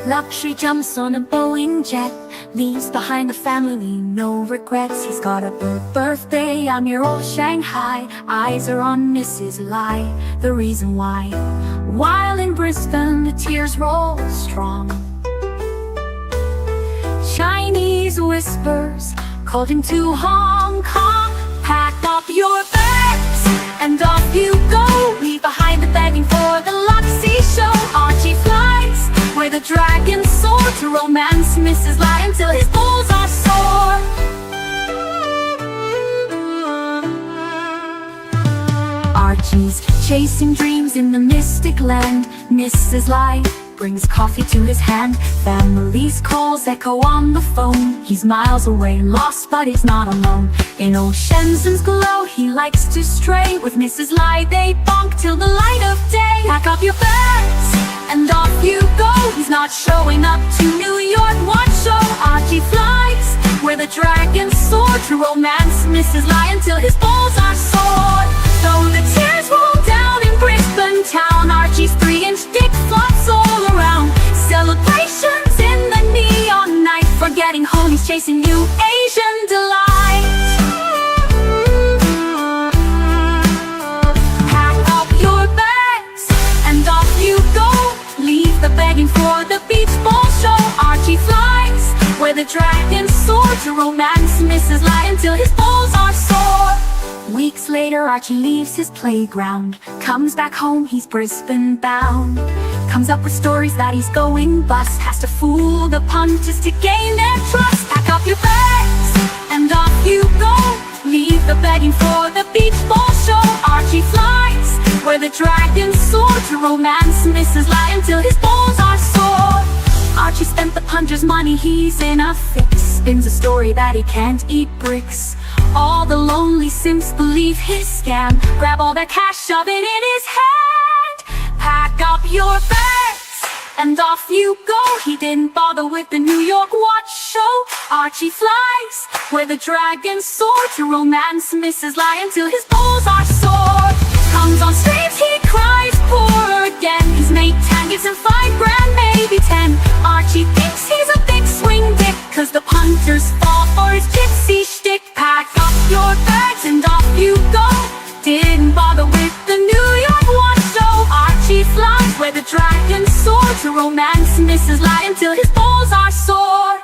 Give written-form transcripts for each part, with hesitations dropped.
Luxury jumps on a Boeing jet, leaves behind the family, no regrets. He's got a birthday on your old Shanghai. Eyes are on Mrs. Lai, the reason why. While in Brisbane, the tears roll strong. Chinese whispers called him to Hong Kong. Pack up your bags and off you go. Leave behind the begging for the Luxie show. Archie flies where the dragons soar to romance Mrs. Lai until his balls are sore. Archie's chasing dreams in the mystic land. Mrs. Lai brings coffee to his hand. Family's calls echo on the phone. He's miles away, lost but he's not alone. In old Shenzhen's glow, he likes to stray. With Mrs. Lai they bonk till the light of day. Pack up your bags and off you go. He's not showing up to New York watch show. Archie flies where the dragons soar to romance Mrs. Lai until his balls are sore. Though the tears roll down in Brisbane town, Archie's 3-inch dick flops all around. Celebrations in the neon night, forgetting home he's chasing new Asian delight. Pack up your bags and off you go. Leave the begging for the beach ball show. Archie flies where the dragons soar to romance Mrs. Lai until his balls are sore. Weeks later, Archie leaves his playground. Comes back home, he's Brisbane bound. Comes up with stories that he's going bust. Has to fool the punters to gain their trust. Pack up your bags and off you go. Leave the begging for the beach ball show. Archie flies where the dragons soar to romance Mrs. Lai until his balls are sore. Archie spent the punter's money, he's in a fix. Spins a story that he can't eat bricks. All the lonely simps believe his scam. Grab all their cash, shove it in his hand. Pack up your bags and off you go. He didn't bother with the New York watch show. Archie flies where the dragons soar to romance Mrs. Lai until his balls are sore. Comes on streams, he cries poor again. His mate Tan gives him $5 grand, maybe 10. Archie thinks he's a big swing dick, cause the punters fall for his gypsy shtick. Pack up your bags and off you go. Didn't bother with the New York watch show. Archie flies where the dragons soar to romance Mrs. Lai until his balls are sore.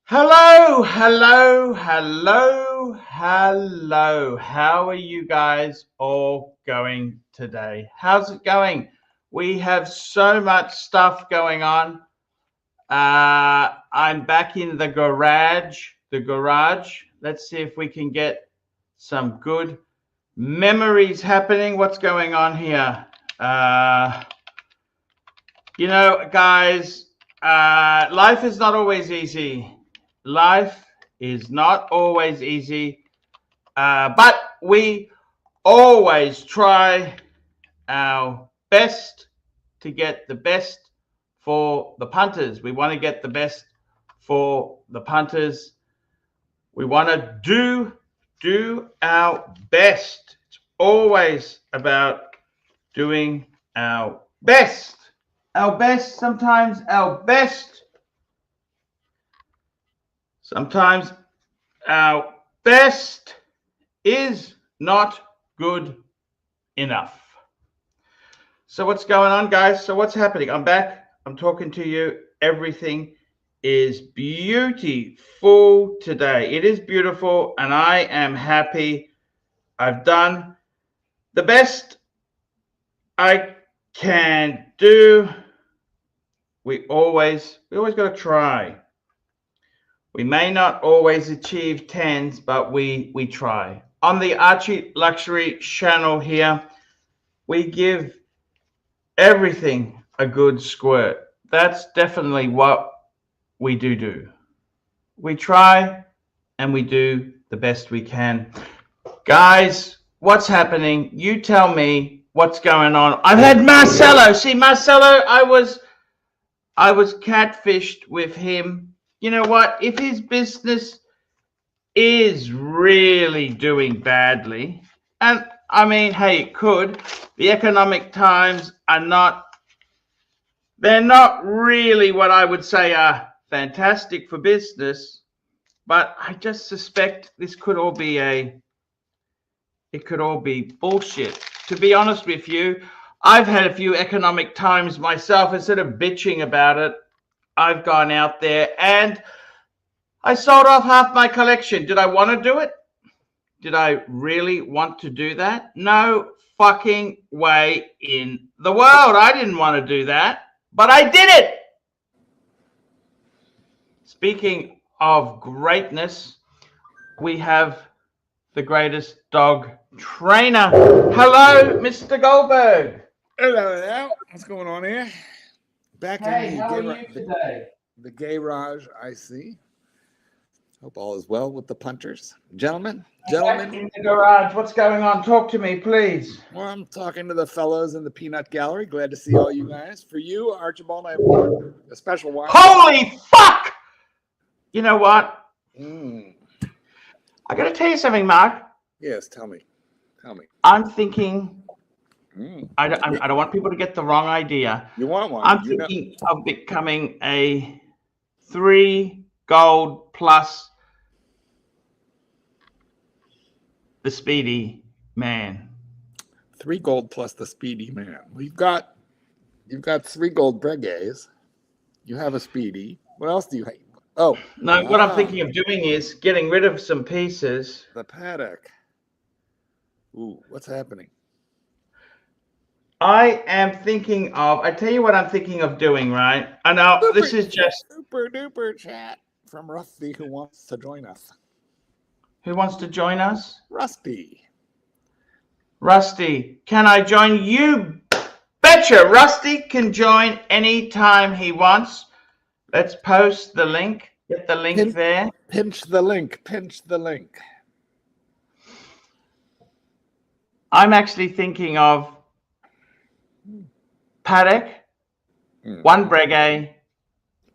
Hello, hello, hello, hello. How are you guys all going today? How's it going? We have so much stuff going on. I'm back in the garage. Let's see if we can get some good memories happening. What's going on here? You know, guys, life is not always easy. Life is not always easy, but we always try our best to get the best for the punters. We want to get the best for the punters. We want to do our best. It's always about doing our best. Our best, sometimes our best. Sometimes our best is not good enough. So what's going on, guys? So what's happening? I'm back. I'm talking to you. Everything is beautiful today. It is beautiful, and I am happy. I've done the best I can do. We always got to try. We may not always achieve 10s, but we try. On the Archie Luxury channel here, we give everything a good squirt. That's definitely what we do. We try and we do the best we can. Guys, what's happening? You tell me what's going on. I've had Marcelo. See, Marcelo, I was catfished with him. You know what? If his business is really doing badly, and I mean, hey, it could. The economic times are not They're not really what I would say are fantastic for business, but I just suspect this could all be bullshit. To be honest with you, I've had a few economic times myself. Instead of bitching about it, I've gone out there and I sold off half my collection. Did I want to do it? Did I really want to do that? No fucking way in the world. I didn't want to do that, but I did it. Speaking of greatness, we have the greatest dog trainer. Hello, Mr. Goldberg. Hello there. What's going on here? Back in How are you today? The garage, I see. Hope all is well with the punters. Gentlemen. Back in the garage. What's going on? Talk to me, please. Well, I'm talking to the fellows in the Peanut Gallery. Glad to see all you guys. For you, Archibald, I have a special watch. Holy fuck! You know what? I got to tell you something, Mark. Yes, tell me. I'm thinking, I don't want people to get the wrong idea. You want one? I'm thinking of becoming a 3 gold plus the Speedy Man. 3 gold plus the Speedy Man. You've got 3 gold Breguets. You have a Speedy. What else do you have? Oh no! What I'm thinking of doing is getting rid of some pieces. The paddock. Ooh, what's happening? I am thinking of. I tell you what I'm thinking of doing. Right? I know this is just super duper chat from Rusty, who wants to join us. Who wants to join us? Rusty. Rusty, can I join you? Betcha. Rusty can join anytime he wants. Let's post the link. Get the link there. Pinch the link. I'm actually thinking of paddock, 1 Breguet,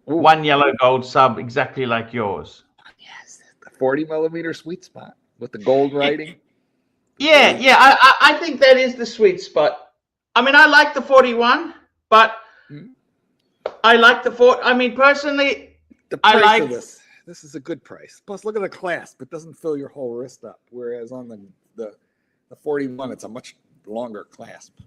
1 yellow gold sub, exactly like yours. Yes, the 40mm sweet spot with the gold writing. Yeah. I think that is the sweet spot. I mean, I like the 41, but I like the 4. I mean, personally, the price of this is a good price. Plus, look at the clasp; it doesn't fill your whole wrist up. Whereas on the 41, it's a much longer clasp.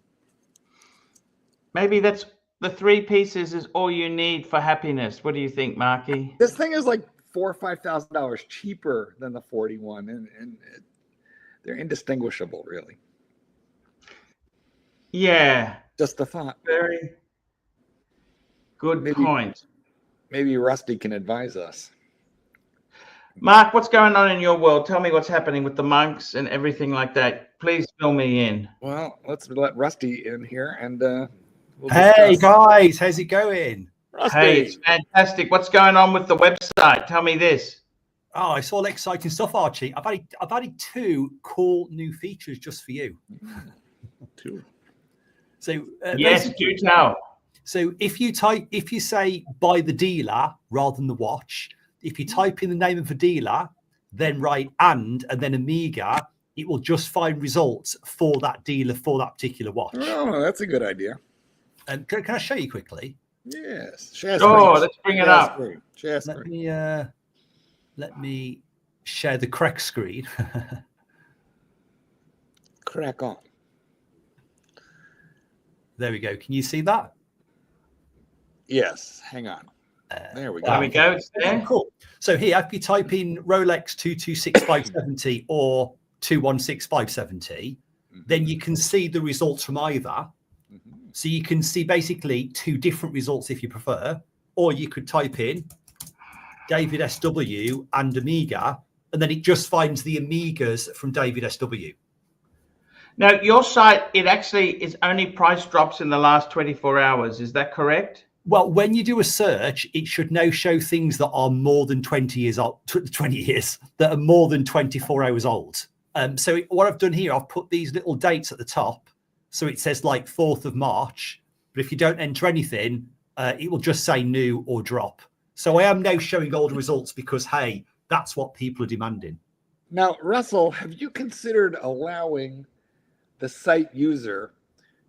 Maybe that's the 3 pieces is all you need for happiness. What do you think, Marky? This thing is like $4,000 or $5,000 cheaper than the 41, and they're indistinguishable, really. Yeah. Just a thought. Very good point. Maybe Rusty can advise us. Mark, what's going on in your world? Tell me what's happening with the monks and everything like that. Please fill me in. Well, let's let Rusty in here and we'll hey guys, how's it going? Rusty. Hey, it's fantastic. What's going on with the website? Tell me this. Oh, it's all exciting stuff, Archie. I've added 2 cool new features just for you. 2. So yes, do tell. So if you say by the dealer rather than the watch, if you type in the name of the dealer, then write and then Amiga, it will just find results for that dealer for that particular watch. Oh, that's a good idea. And can I show you quickly? Yes. Let's bring it up. Let me share the correct screen. Crack on. There we go. Can you see that? Yes. Hang on. There we go. There we go. It's there. Cool. So here, if you type in Rolex 226570 or 216570, then you can see the results from either. So you can see basically 2 different results if you prefer, or you could type in David SW and Amiga, and then it just finds the Amigas from David SW. Now, your site, it actually is only price drops in the last 24 hours. Is that correct? Well, when you do a search, it should now show things that are more than 20 years old, 20 years, that are more than 24 hours old. So what I've done here, I've put these little dates at the top. So it says like 4th of March, but if you don't enter anything, it will just say new or drop. So I am now showing older results because, hey, that's what people are demanding. Now, Russell, have you considered allowing the site user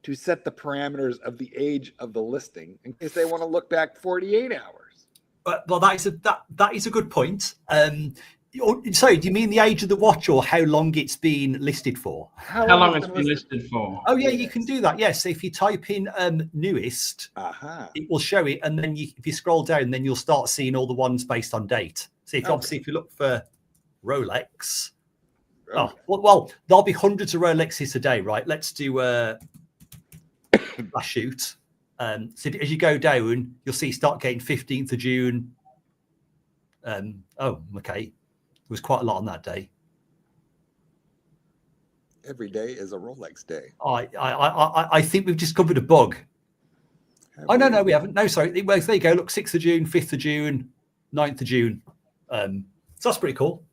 to set the parameters of the age of the listing in case they want to look back 48 hours. Well, that is a good point. Sorry, do you mean the age of the watch or how long it's been listed for? How long it's been listed for? Oh, yeah, you can do that. Yes, if you type in newest, it will show it. And then if you scroll down, then you'll start seeing all the ones based on date. So obviously, if you look for Rolex, well, there'll be hundreds of Rolexes a day, right? Let's do Glashütte. So as you go down, you'll see start getting 15th of June. Okay. There was quite a lot on that day. Every day is a Rolex day. I think we've discovered a bug. No, we haven't. No, sorry. Well, there you go. Look, 6th of June, 5th of June, 9th of June. So that's pretty cool.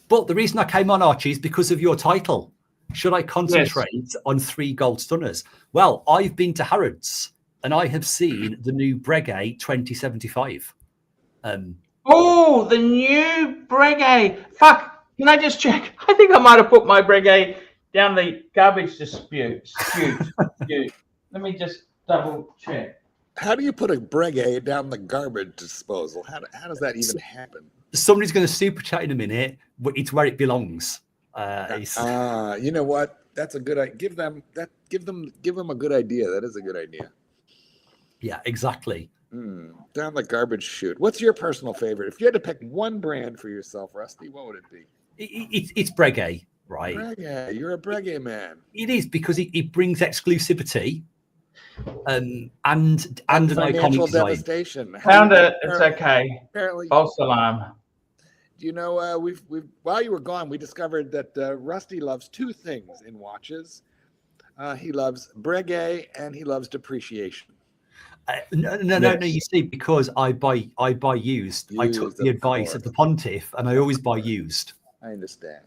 But the reason I came on, Archie, is because of your title. Should I concentrate on 3 gold stunners? Well, I've been to Harrods and I have seen the new Breguet 2075. Oh, the new Breguet. Fuck. Can I just check? I think I might have put my Breguet down the garbage dispute. Let me just double check. How do you put a Breguet down the garbage disposal? How does that even happen? Somebody's going to super chat in a minute. It's where it belongs. You know what? That's a good idea. Give them a good idea. That is a good idea. Yeah, exactly. Down the garbage chute. What's your personal favorite? If you had to pick one brand for yourself, Rusty, what would it be? It's Breguet, right? Breguet. You're a Breguet man. It is because it brings exclusivity and an iconic devastation. Found it. It's okay. Apparently, false alarm. You know, we've while you were gone, we discovered that Rusty loves 2 things in watches. He loves Breguet and he loves depreciation. No. You see, because I buy used. I took the advice of the Pontiff, and I always buy used. I understand.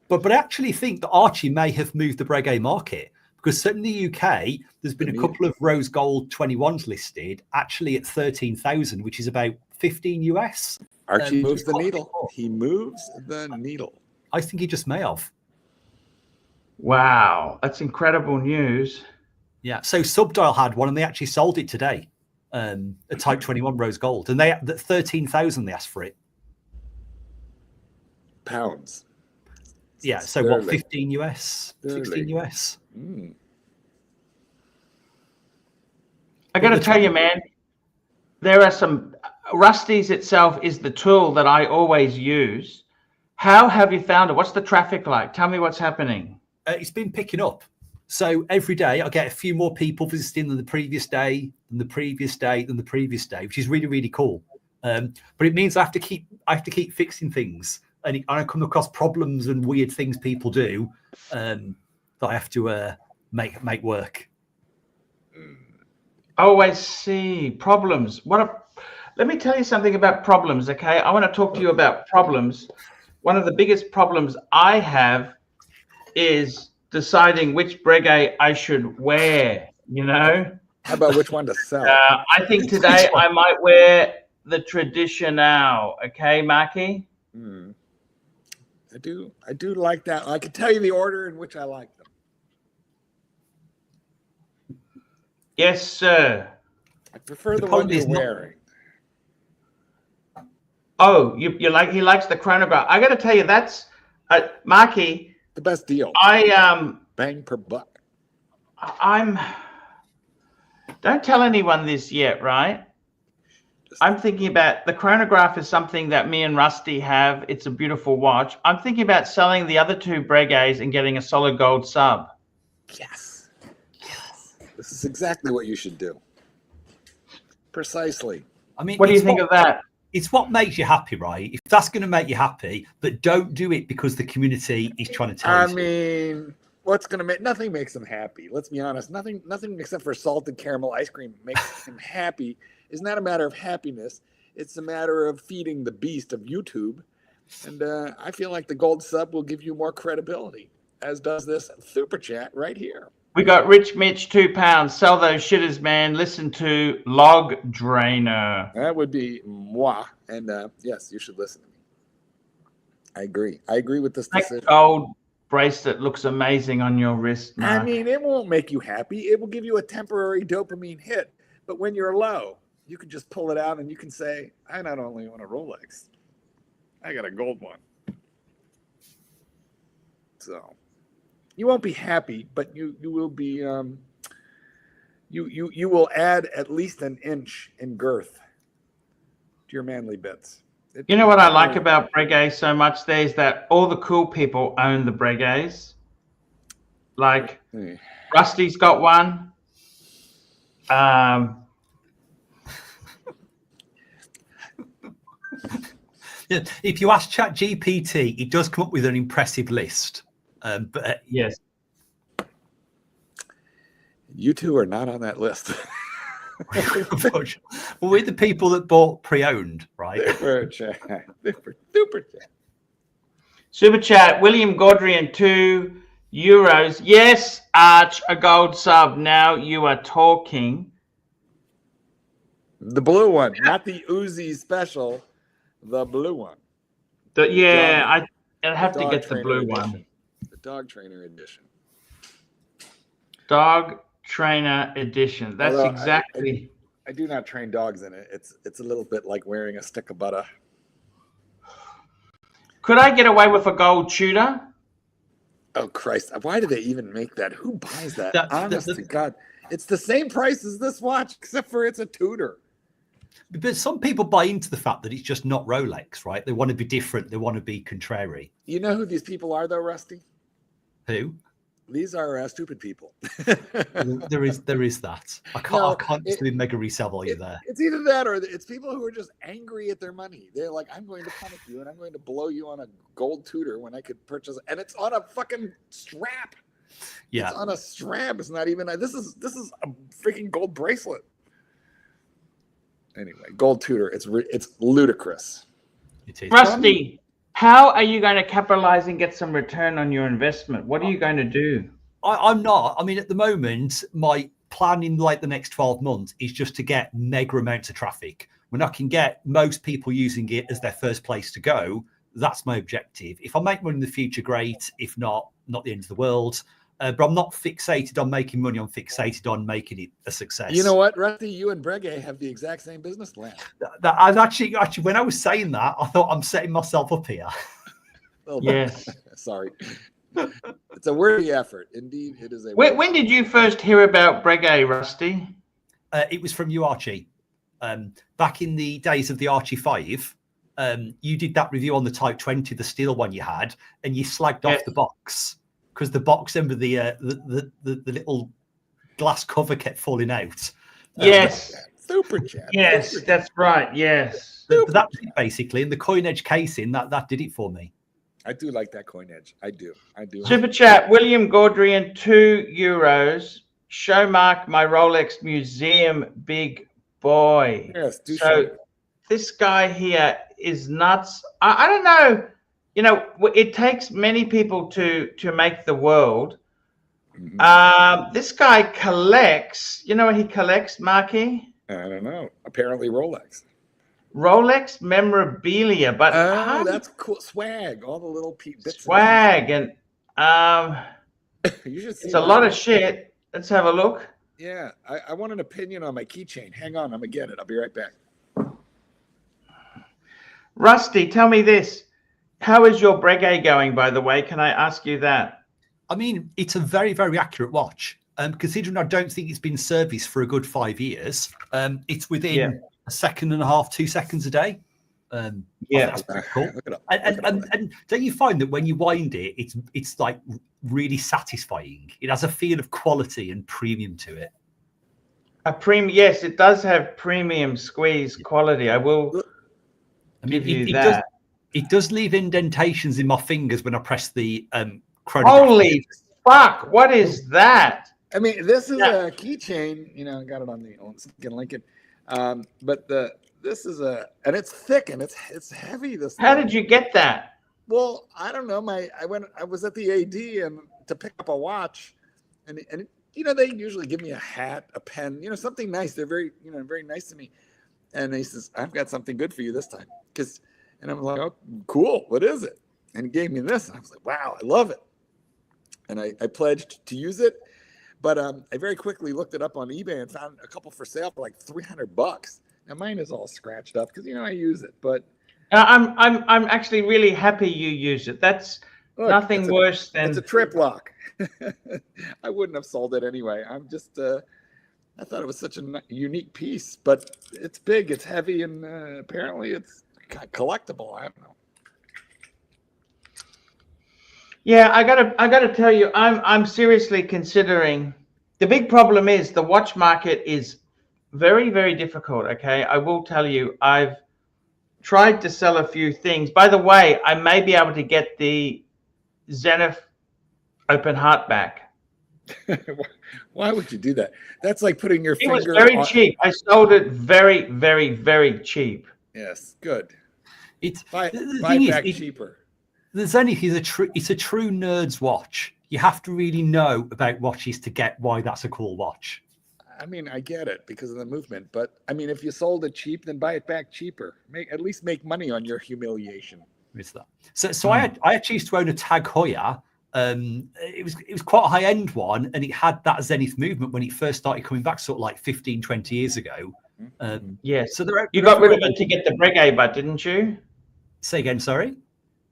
But I actually think that Archie may have moved the Breguet market, because certainly in the UK, there's been a couple of rose gold 21s listed, actually at 13,000, which is about 15 US. Archie moves the needle. He moves the needle. I think he just may have. Wow, that's incredible news. Yeah, so Subdial had one, and they actually sold it today, a Type 21 rose gold, and they at 13,000 they asked for it. Pounds. Yeah, so what, 15 US, 16 US? I got to tell you, man, there are some Rusty's itself is the tool that I always use. How have you found it? What's the traffic like? Tell me what's happening. It's been picking up. So every day I get a few more people visiting than the previous day, than the previous day, than the previous day, which is really, really cool. But it means I have to keep fixing things, and I come across problems and weird things people do that I have to make work. Always see problems. Let me tell you something about problems, okay? I want to talk to you about problems. One of the biggest problems I have is deciding which Breguet I should wear, you know? How about which one to sell? I think today I might wear the Traditional, okay, Marky? I do like that. I can tell you the order in which I like them. Yes, sir. I prefer the one you're wearing. Oh, he likes the chronograph. I got to tell you, that's Marky. The best deal. Bang per buck. Don't tell anyone this yet, right? I'm thinking about the chronograph is something that me and Rusty have. It's a beautiful watch. I'm thinking about selling the other 2 Breguets and getting a solid gold sub. Yes. This is exactly what you should do. Precisely. I mean, what do you think of that? It's what makes you happy, right? If that's going to make you happy, but don't do it because the community is trying to tell you. I mean, what's going to make nothing makes them happy. Let's be honest. Nothing except for salted caramel ice cream makes them happy. It's not a matter of happiness. It's a matter of feeding the beast of YouTube. And I feel like the gold sub will give you more credibility, as does this super chat right here. We got Rich Mitch, £2. Sell those shitters, man. Listen to Log Drainer. That would be moi. And yes, you should listen to me. I agree. I agree with this decision. bracelet looks amazing on your wrist, Mark. I mean, it won't make you happy. It will give you a temporary dopamine hit. But when you're low, you can just pull it out and you can say, I not only own a Rolex, I got a gold one. So you won't be happy, but you will be you will add at least an inch in girth to your manly bits. You know what I like about Breguet so much there is that all the cool people own the Breguets. Like Rusty's got one. Yeah, if you ask ChatGPT, it does come up with an impressive list. But yes, you two are not on that list. well, we're the people that bought pre-owned, right? Super chat. Super chat. William Godrian, €2. Yes, Arch, a gold sub. Now you are talking. The blue one, not the Uzi special. The blue one. I'd have to get the blue edition. one. The dog trainer edition. Dog trainer edition. That's Although exactly. I do not train dogs in it. It's a little bit like wearing a stick of butter. Could I get away with a gold Tudor? Oh Christ! Why do they even make that? Who buys that? Honest to God, it's the same price as this watch, except for it's a Tudor. But some people buy into the fact that it's just not Rolex, right? They want to be different. They want to be contrary. You know who these people are, though, Rusty? Who? These are stupid people. there is that. I can't just be mega resell value there. It's either that or it's people who are just angry at their money. They're like, I'm going to punish you and I'm going to blow you on a gold Tudor when I could purchase, and it's on a fucking strap. Yeah, it's on a strap. It's not even. This is a freaking gold bracelet. Anyway, gold Tudor. It's ludicrous. it is. Rusty, how are you going to capitalize and get some return on your investment? What are you going to do? I'm not. I mean, at the moment, my plan in like the next 12 months is just to get mega amounts of traffic. When I can get most people using it as their first place to go, that's my objective. If I make money in the future, great. If not, not the end of the world. But I'm not fixated on making money. I'm fixated on making it a success. You know what, Rusty? You and Breguet have the exact same business plan. I've actually, when I was saying that, I thought I'm setting myself up here. Yes. Sorry. It's a worthy effort. Indeed, it is a. When did you first hear about Breguet, Rusty? It was from you, Archie. Back in the days of the Archie 5, you did that review on the Type 20, the steel one you had, and you slagged off the box. Because the box end with the little glass cover kept falling out. Yes. Super chat. Yes, Super that's right. Yes. But that's it basically. And the coin edge casing, that did it for me. I do like that coin edge. I do. Super chat. William Gaudrian, €2. Show Mark my Rolex museum, big boy. Yes. This guy here is nuts. I don't know. You know, it takes many people to make the world. Mm-hmm. This guy collects. You know what he collects, Marky? I don't know. Apparently Rolex memorabilia, but that's cool. Swag, all the little bits. Swag, and you should see it's a lot of shit. Let's have a look. Yeah, I want an opinion on my keychain. Hang on, I'm gonna get it. I'll be right back. Rusty, tell me this. How is your Breguet going, by the way? Can I ask you that? I mean, it's a very, very accurate watch. Considering I don't think it's been serviced for a good 5 years, it's within a second and a half, 2 seconds a day. That's pretty cool. And don't you find that when you wind it, it's like really satisfying? It has a feel of quality and premium to it. Yes, it does have premium squeeze quality. I will give you that. It does leave indentations in my fingers when I press the chronograph. Holy fuck! What is that? I mean, this is a keychain. You know, I got it on the Lincoln. But this is and it's thick and it's heavy. How did you get that? Well, I don't know. I was at the AD and to pick up a watch, and you know, they usually give me a hat, a pen, you know, something nice. They're very nice to me. And he says, I've got something good for you this time. And I'm like, oh, cool. What is it? And he gave me this. And I was like, wow, I love it. and I pledged to use it. But I very quickly looked it up on eBay and found a couple for sale for like $300. Now mine is all scratched up because I use it. But I'm actually really happy you use it. That's look, nothing worse than it's a trip lock. I wouldn't have sold it anyway. I'm just I thought it was such a unique piece, but it's big, it's heavy, and apparently it's collectible. I don't know. Yeah, I gotta tell you, I'm seriously considering. The big problem is the watch market is very, very difficult. Okay, I will tell you, I've tried to sell a few things. By the way, I may be able to get the Zenith Open Heart back. Why would you do that? That's like putting your finger. It was very cheap. I sold it very, very, very cheap. Yes, good. It's buy thing back is, cheaper. The Zenith is it's a true nerd's watch. You have to really know about watches to get why that's a cool watch. I mean, I get it because of the movement, but I mean, if you sold it cheap, then buy it back cheaper. At least make money on your humiliation. It's that. So I actually used to own a Tag Heuer. It was quite a high end one, and it had that Zenith movement when it first started coming back, sort of like 15, 20 years ago. Yes. So you got rid of it to get the Breguet, but didn't you? Say again, sorry.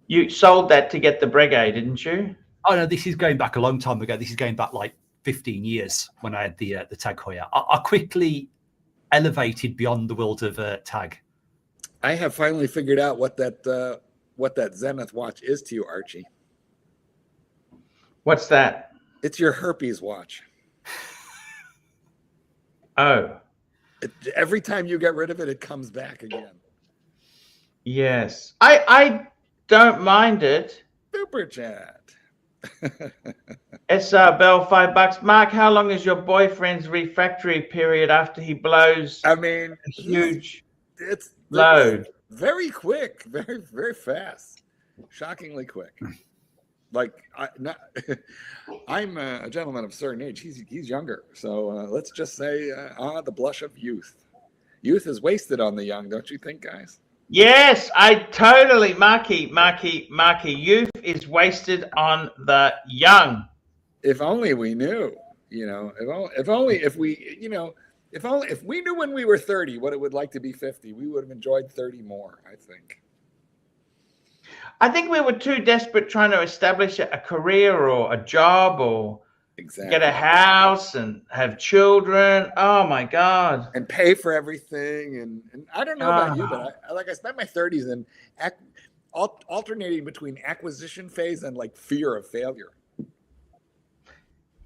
You sold that to get the Breguet, didn't you? Oh no, this is going back a long time ago. This is going back like 15 years when I had the Tag Heuer. I quickly elevated beyond the world of Tag. I have finally figured out what that Zenith watch is to you, Archie. What's that? It's your herpes watch. Oh. Every time you get rid of it, it comes back again. Yes. I don't mind it. Super chat. SR Bell, $5. Mark, how long is your boyfriend's refractory period after he blows I mean, a huge it's load? Very quick, very, very fast. Shockingly quick. Like I'm a gentleman of a certain age. He's younger. So let's just say the blush of youth. Youth is wasted on the young, don't you think, guys? Yes, I totally, Marky. Youth is wasted on the young. If only we knew, if we knew when we were 30 what it would like to be 50, we would have enjoyed 30 more, I think. I think we were too desperate trying to establish a career or a job or get a house and have children. Oh my God. And pay for everything. And I don't know about you, but I spent my 30s in alternating between acquisition phase and like fear of failure.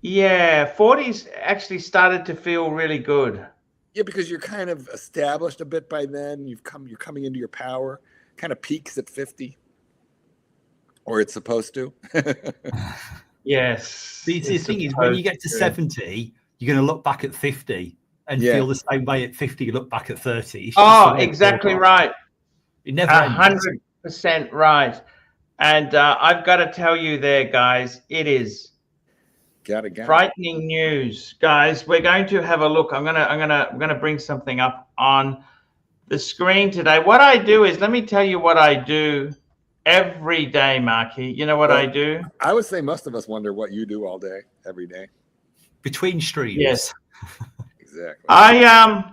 Yeah, 40s actually started to feel really good. Yeah, because you're kind of established a bit by then. You're coming into your power. Kind of peaks at 50. Or it's supposed to. Yes. The thing is, when you get to 70, you're going to look back at 50 and feel the same way at 50 you look back at 30. Oh, exactly right. It never ends. 100% right. And I've got to tell you there, guys, it is frightening news. Guys, we're going to have a look. I'm gonna bring something up on the screen today. What I do is, let me tell you what I do every day, Marky. You know what I do? I would say most of us wonder what you do all day, every day. Between streams. Yes. Exactly. I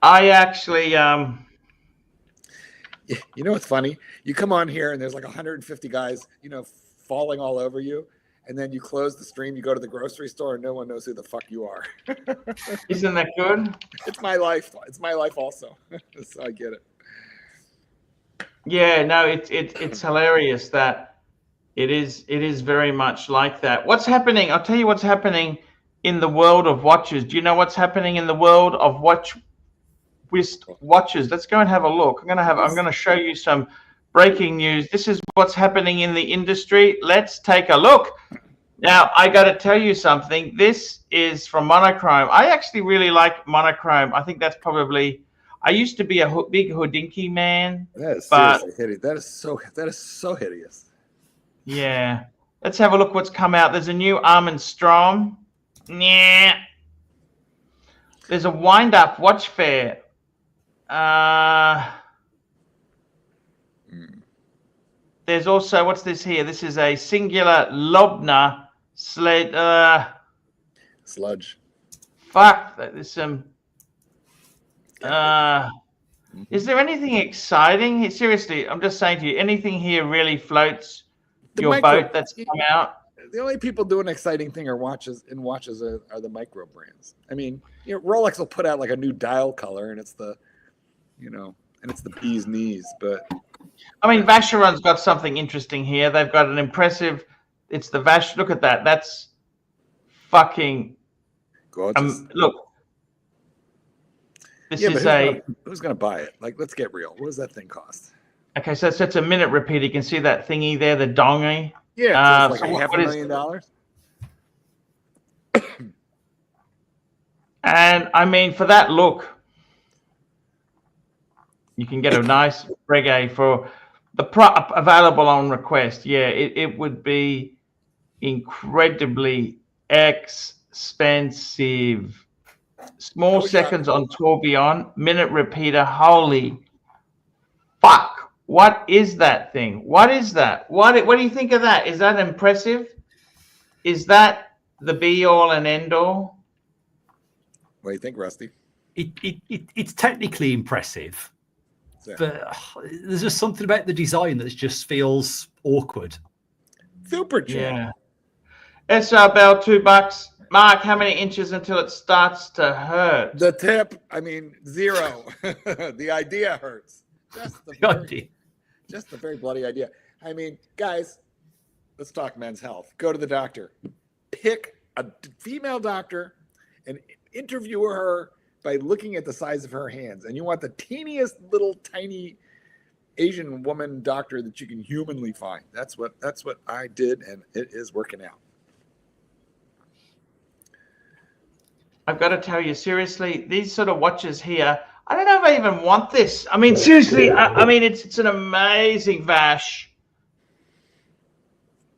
actually you know what's funny? You come on here and there's like 150 guys, falling all over you, and then you close the stream, you go to the grocery store, and no one knows who the fuck you are. Isn't that good? It's my life. It's my life also. So I get it. Yeah, no, it's hilarious that it is very much like that. What's happening? I'll tell you what's happening in the world of watches. Do you know what's happening in the world of watches? Let's go and have a look. I'm going to show you some breaking news. This is what's happening in the industry. Let's take a look. Now, I got to tell you something. This is from Monochrome. I actually really like Monochrome. I think that's probably. I used to be a big Hodinkee man. That is seriously hideous. That is so hideous. Yeah. Let's have a look what's come out. There's a new Arm & Strom. Yeah. There's a wind-up watch fair. there's also, what's this here? This is a singular Lobner sled. Sludge. Fuck, there's some. Is there anything exciting? Seriously, I'm just saying to you, anything here really floats your boat that's come out? The only people doing an exciting thing are watches are the micro brands. I mean, Rolex will put out like a new dial color, and it's the bee's knees. But I mean, Vacheron's got something interesting here. They've got an impressive. It's the Vache. Look at that. That's fucking gorgeous. Look, this is who's gonna buy it? Like, let's get real. What does that thing cost? Okay, so it's a minute repeater. You can see that thingy there, the dongy. Yeah, it's like $500,000. And I mean, for that look, you can get a nice Breguet for the available on request. Yeah, it would be incredibly expensive. Small seconds on tourbillon, minute repeater. Holy fuck. What is that thing? What is that? What do you think of that? Is that impressive? Is that the be all and end all? What do you think, Rusty? It's technically impressive, but there's just something about the design that just feels awkward. Super chat. Yeah. SR Bell, $2. Mark, how many inches until it starts to hurt? The tip, I mean, 0. The idea hurts. Just the very bloody idea. I mean, guys, let's talk men's health. Go to the doctor. Pick a female doctor and interview her by looking at the size of her hands. And you want the teeniest little tiny Asian woman doctor that you can humanly find. That's what I did, and it is working out. I've got to tell you, seriously, these sort of watches here, I don't know if I even want this. I mean, seriously, I mean, it's an amazing Vache.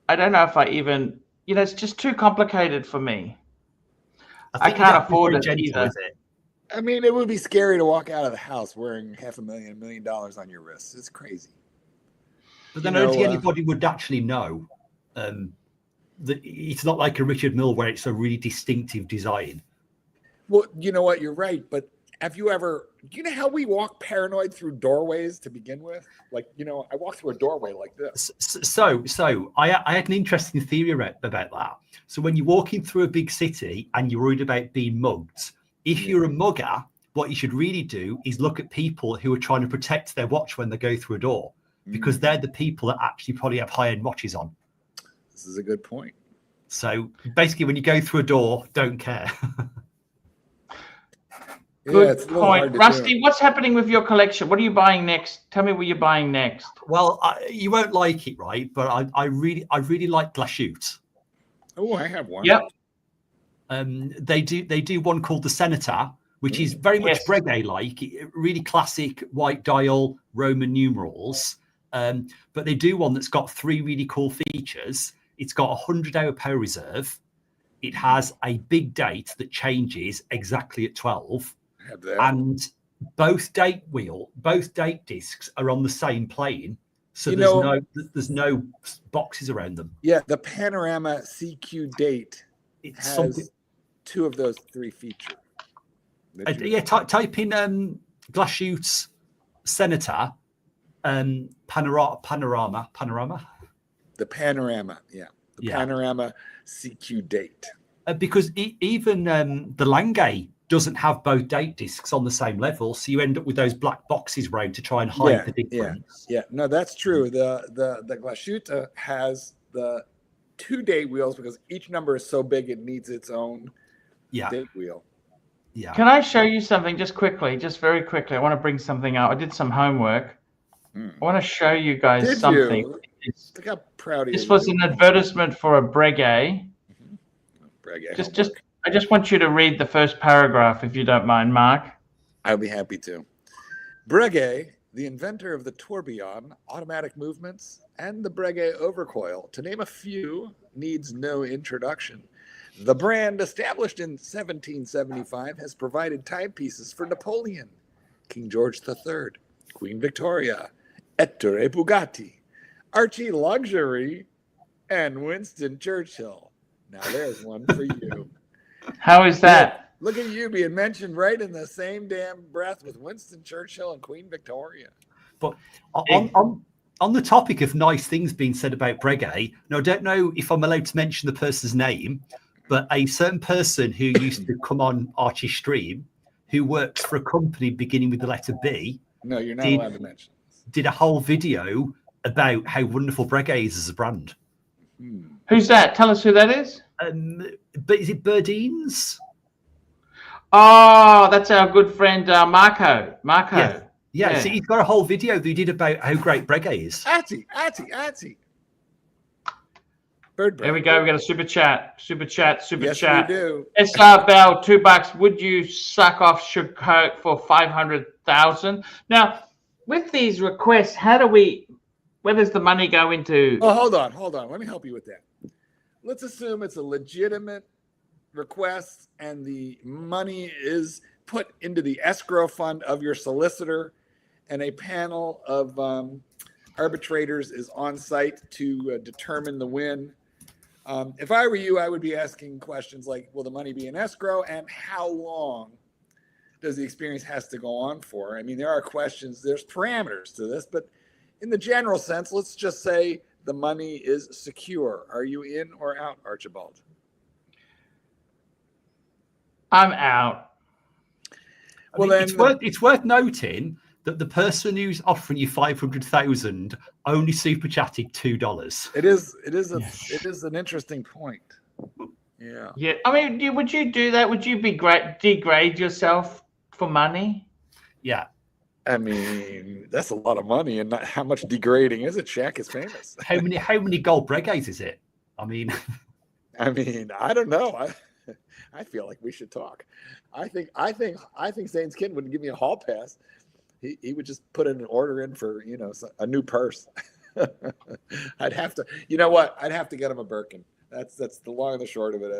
I don't know if I even, it's just too complicated for me. I can't afford it either. I mean, it would be scary to walk out of the house wearing $500,000, $1 million on your wrists. It's crazy. But then I don't think anybody would actually know. That it's not like a Richard Mille where it's a really distinctive design. Well, you know what? You're right. But have you ever, you know how we walk paranoid through doorways to begin with? Like, I walk through a doorway like this. So I had an interesting theory about that. So when you're walking through a big city and you're worried about being mugged, if you're a mugger, what you should really do is look at people who are trying to protect their watch when they go through a door, because they're the people that actually probably have high-end watches on. This is a good point. So basically, when you go through a door, don't care. Good point. Rusty, what's happening with your collection? What are you buying next? Tell me what you're buying next. Well, you won't like it, right? But I really like Glashütte. Oh, I have one. Yep. They do one called the Senator, which is very much Breguet-like, really classic white dial Roman numerals. But they do one that's got 3 really cool features. It's got a 100-hour power reserve. It has a big date that changes exactly at 12. And both date discs are on the same plane, so there's no boxes around them. Yeah, the panorama CQ date has 2 of those 3 features. Type in Glashütte Senator, panorama. The panorama, the panorama CQ date. Because even the Lange doesn't have both date discs on the same level, so you end up with those black boxes round to try and hide the difference. Yeah, no, that's true. The Glashütte has the 2 date wheels because each number is so big it needs its own date wheel. Yeah. Can I show you something just very quickly? I want to bring something out. I did some homework. I want to show you guys something. Look how proud he is. This was an advertisement for a Breguet. I just want you to read the first paragraph, if you don't mind, Mark. I'll be happy to. Breguet, the inventor of the tourbillon, automatic movements, and the Breguet overcoil, to name a few, needs no introduction. The brand, established in 1775, has provided timepieces for Napoleon, King George III, Queen Victoria, Ettore Bugatti, Archie Luxury and Winston Churchill. Now there's one for you. How is that? Look at you being mentioned right in the same damn breath with Winston Churchill and Queen Victoria. But on the topic of nice things being said about Breguet, now I don't know if I'm allowed to mention the person's name, but a certain person who used to come on Archie stream, who works for a company beginning with the letter B. No, you're not allowed to mention. Did a whole video about how wonderful Breguet is as a brand. Who's that? Tell us who that is. But is it Burdines? Oh, that's our good friend Marco. Marco. Yeah. So he's got a whole video that he did about how great Breguet is. Atsy. Bird. There we go. We got a super chat. Yes, we do. SR Bell, $2. Would you suck off Sugarcoat for 500,000? Now, with these requests, how do we? Where does the money go into? Oh, hold on. Let me help you with that. Let's assume it's a legitimate request and the money is put into the escrow fund of your solicitor and a panel of arbitrators is on site to determine the win. If I were you, I would be asking questions like, will the money be in escrow and how long does the experience has to go on for? I mean, there are questions, there's parameters to this, but in the general sense, let's just say the money is secure. Are you in or out, Archibald? I'm out. Well, then it's worth noting that the person who's offering you 500,000 only super chatted $2. It is an interesting point. Yeah. Yeah. I mean, would you do that? Would you degrade yourself for money? Yeah. I mean, that's a lot of money, and not how much degrading is it? Shaq is famous. How many gold Breguets is it? I mean, I don't know. I feel like we should talk. I think Zane's kid wouldn't give me a hall pass. He would just put an order in for a new purse. I'd have to. You know what? I'd have to get him a Birkin. That's the long and the short of it.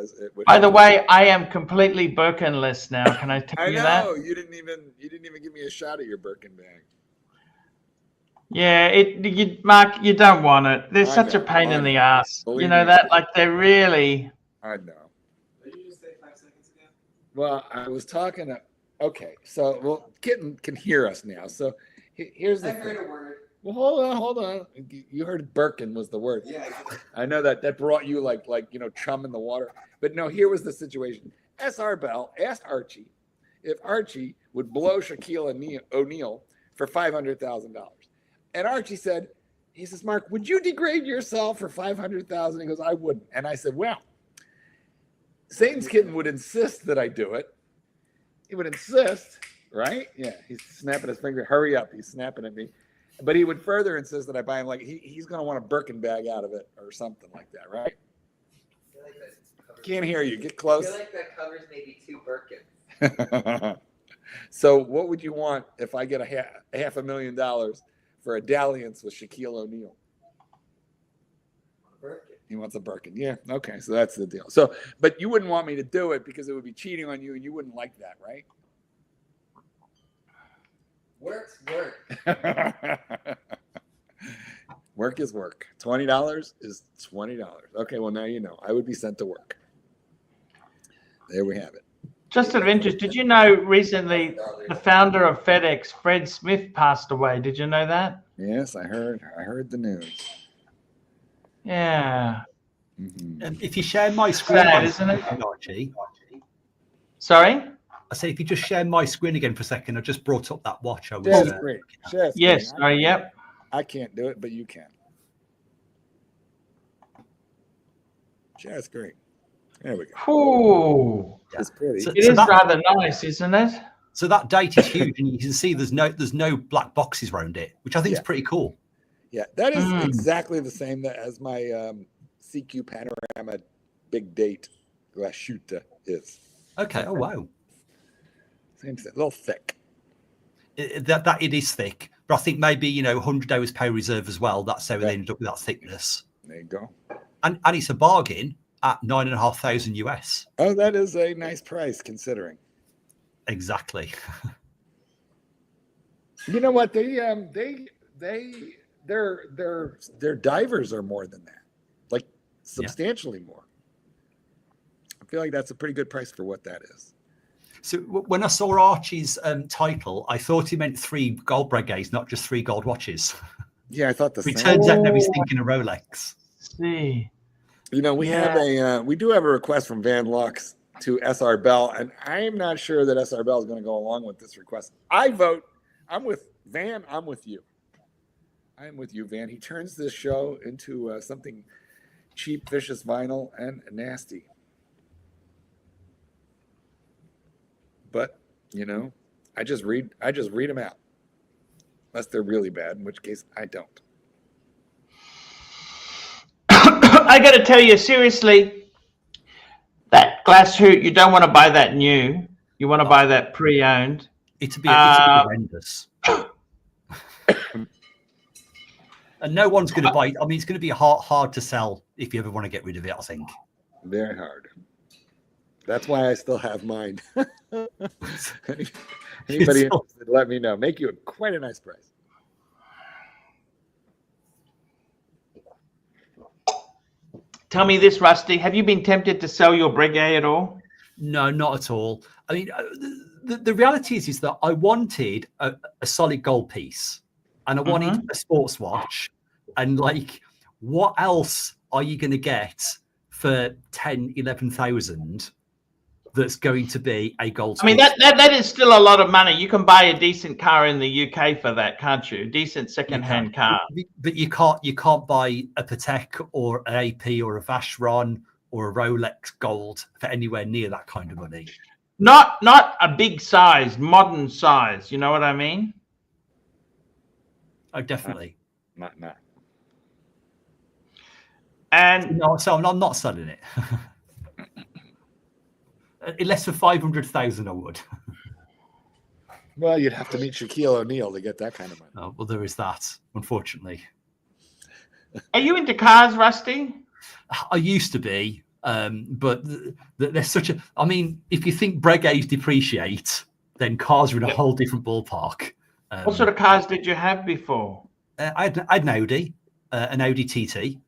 By the way, I am completely Birkinless now. Can I tell you that? I know you didn't even give me a shot at your Birkin bag. Yeah, Mark, you don't want it. They're such a pain in the ass. You know that, like they're really. I know. What did you say 5 seconds ago? Well, I was talking to. Okay, so Kitten can hear us now. So here's the thing. I heard a word. Well, hold on. You heard Birkin was the word. Yeah. I know that brought you like chum in the water. But no, here was the situation. SR Bell asked Archie if Archie would blow Shaquille O'Neal for $500,000. And Archie said, he says, Mark, would you degrade yourself for $500,000? He goes, I wouldn't. And I said, well, Satan's Kitten would insist that I do it. He would insist, right? Yeah, he's snapping his finger. Hurry up. He's snapping at me. But he would further insist that I buy him, like, he's going to want a Birkin bag out of it or something like that, right? I feel like that Can't hear you. Get close. I feel like that covers maybe 2 Birkins. So what would you want if I get a $500,000 for a dalliance with Shaquille O'Neal? Birkin. He wants a Birkin. Yeah. Okay. So that's the deal. So, but you wouldn't want me to do it because it would be cheating on you and you wouldn't like that, right? Work's work. Work is work. $20 is $20. Okay, well, now you know. I would be sent to work. There we have it. Just out of interest, did you know recently the founder of FedEx, Fred Smith, passed away? Did you know that? Yes, I heard the news. Yeah. And if you share my screen, Sad, isn't it? Archie. Sorry? I say if you just share my screen again for a second, I just brought up that watch. I was. Share screen. Share screen. Yes. Sorry. Yep. I can't do it, but you can. Share screen. There we go. Ooh. It's pretty. So, It is rather nice, isn't it? So that date is huge, and you can see there's no black boxes around it, which I think is pretty cool. Yeah, that is exactly the same as my CQ panorama big date Glashütte is. Okay. Oh wow. Same thing. A little thick. That it is thick, but I think maybe 100 hours power reserve as well. That's how they ended up with that thickness. There you go. And it's a bargain at $9,500 US. Oh, that is a nice price considering. Exactly. You know what? They their divers are more than that, like substantially more. I feel like that's a pretty good price for what that is. So when I saw Archie's title, I thought he meant 3 gold Breguets, not just 3 gold watches. Yeah, I thought the It same. turns out now he's thinking of Rolex. See. You know, we do have a request from Van Lux to SR Bell, and I'm not sure that SR Bell is going to go along with this request. I vote. I'm with Van. I'm with you. I'm with you, Van. He turns this show into something cheap, vicious, vinyl, and nasty. But you know, I just read them out, unless they're really bad, in which case I don't. I got to tell you seriously, that Glashütte, you don't want to buy that new. You want to buy that pre-owned. It'd be horrendous. And no one's going to buy. I mean, it's going to be hard to sell if you ever want to get rid of it, I think. Very hard. That's why I still have mine. Anybody interested, let me know. Make you quite a nice price. Tell me this, Rusty. Have you been tempted to sell your Breguet at all? No, not at all. I mean, the reality is that I wanted a solid gold piece, and I wanted a sports watch. And like, what else are you going to get for 10, 11,000 that's going to be a gold? I mean, that is still a lot of money. You can buy a decent car in the UK for that, can't you? Decent second-hand car. But you can't buy a Patek or an AP or a Vacheron or a Rolex gold for anywhere near that kind of money. Not a big size, modern size. You know what I mean? Oh, definitely. Not. And no, so I'm not selling it. Unless for 500,000, I would. Well, you'd have to meet Shaquille O'Neal to get that kind of money. Oh, well, there is that, unfortunately. Are you into cars, Rusty? I used to be, but there's such a. I mean, if you think Breguets depreciate, then cars are in a whole different ballpark. What sort of cars did you have before? I had an Audi TT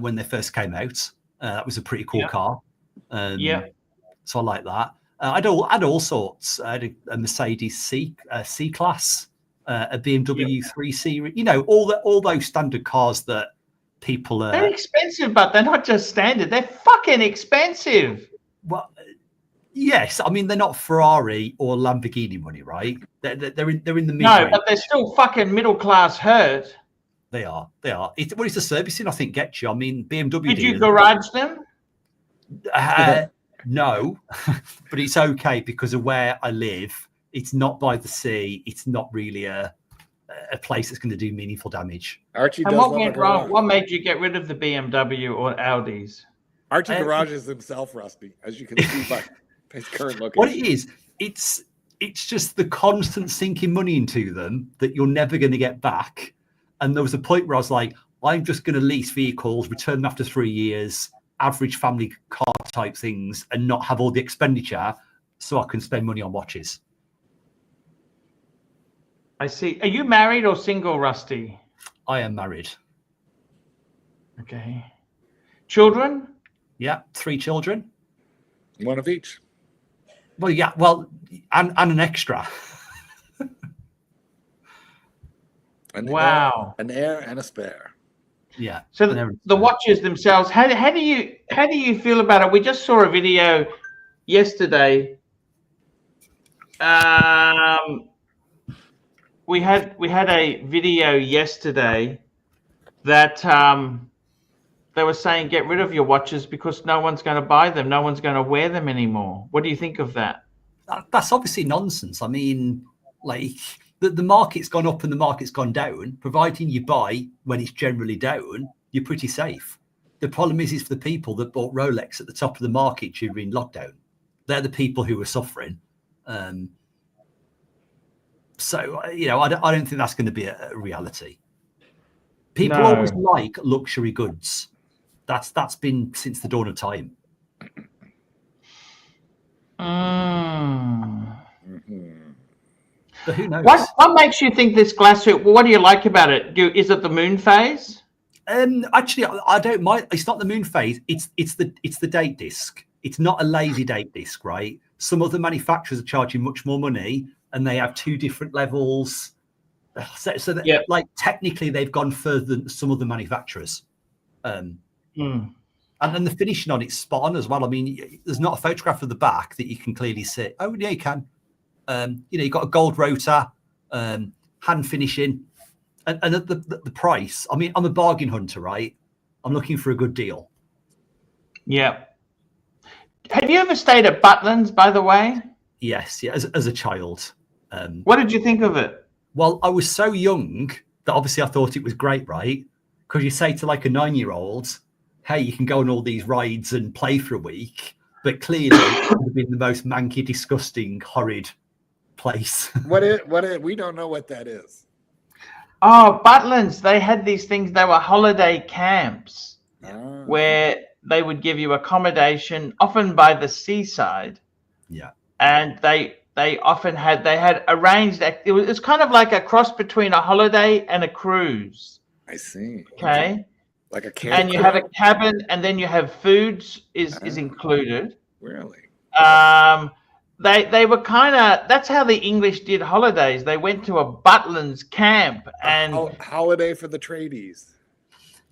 when they first came out. That was a pretty cool car. So I like that. I had all sorts. I had a Mercedes C class, a BMW 3 Series. You know, all those standard cars that people are. They're expensive, but they're not just standard. They're fucking expensive. Well, yes. I mean, they're not Ferrari or Lamborghini money, right? They're in the mid. No, but they're still fucking middle class hurt. They are. It's the servicing, I think, gets you. I mean, BMW. Did you garage them? No, but it's okay because of where I live. It's not by the sea. It's not really a place that's going to do meaningful damage. Archie and does what went wrong? What made you get rid of the BMW or Audis? Archie garages himself, Rusty, as you can see by his current location. What it is, it's just the constant sinking money into them that you're never going to get back. And there was a point where I was like, I'm just going to lease vehicles, return them after 3 years, average family car type things, and not have all the expenditure so I can spend money on watches. I see. Are you married or single, Rusty? I am married. Okay. Children? Yeah, 3 children. One of each. Well, yeah, well, and an extra. Wow. An heir and a spare. Yeah. So the watches themselves, how do you feel about it? We just saw a video yesterday. We had a video yesterday that they were saying get rid of your watches because no one's going to buy them, no one's going to wear them anymore. What do you think of that? That's obviously nonsense. I mean, like the market's gone up and the market's gone down. Providing you buy when it's generally down, you're pretty safe. The problem is for the people that bought Rolex at the top of the market during lockdown. They're the people who were suffering. So, you know, I don't think that's going to be a reality. People always like luxury goods. That's been since the dawn of time. But who knows? What makes you think this Glashütte? What do you like about it? Is it the moon phase? Actually, I don't mind. It's not the moon phase. It's the date disc. It's not a lazy date disc, right? Some other manufacturers are charging much more money, and they have 2 different levels. So that, Yep. like, technically, they've gone further than some other manufacturers. And then the finishing on it's spot on as well. I mean, there's not a photograph of the back that you can clearly see. Oh, yeah, you can. You've got a gold rotor, hand finishing, and at the price. I mean, I'm a bargain hunter, right? I'm looking for a good deal. Yeah. Have you ever stayed at Butlins, by the way? Yes, yeah, as a child. What did you think of it? Well, I was so young that obviously I thought it was great, right? Because you say to like a 9-year-old, hey, you can go on all these rides and play for a week. But clearly it would have been the most manky, disgusting, horrid place. We don't know what that is. Oh, Butlins, they had these things. They were holiday camps where they would give you accommodation, often by the seaside. Yeah. And they often had arranged. It was kind of like a cross between a holiday and a cruise. I see. Okay. Like a camp. And you have a cabin, and then you have foods is included. Really? They were kind of, that's how the English did holidays. They went to a Butlins camp and holiday for the tradies.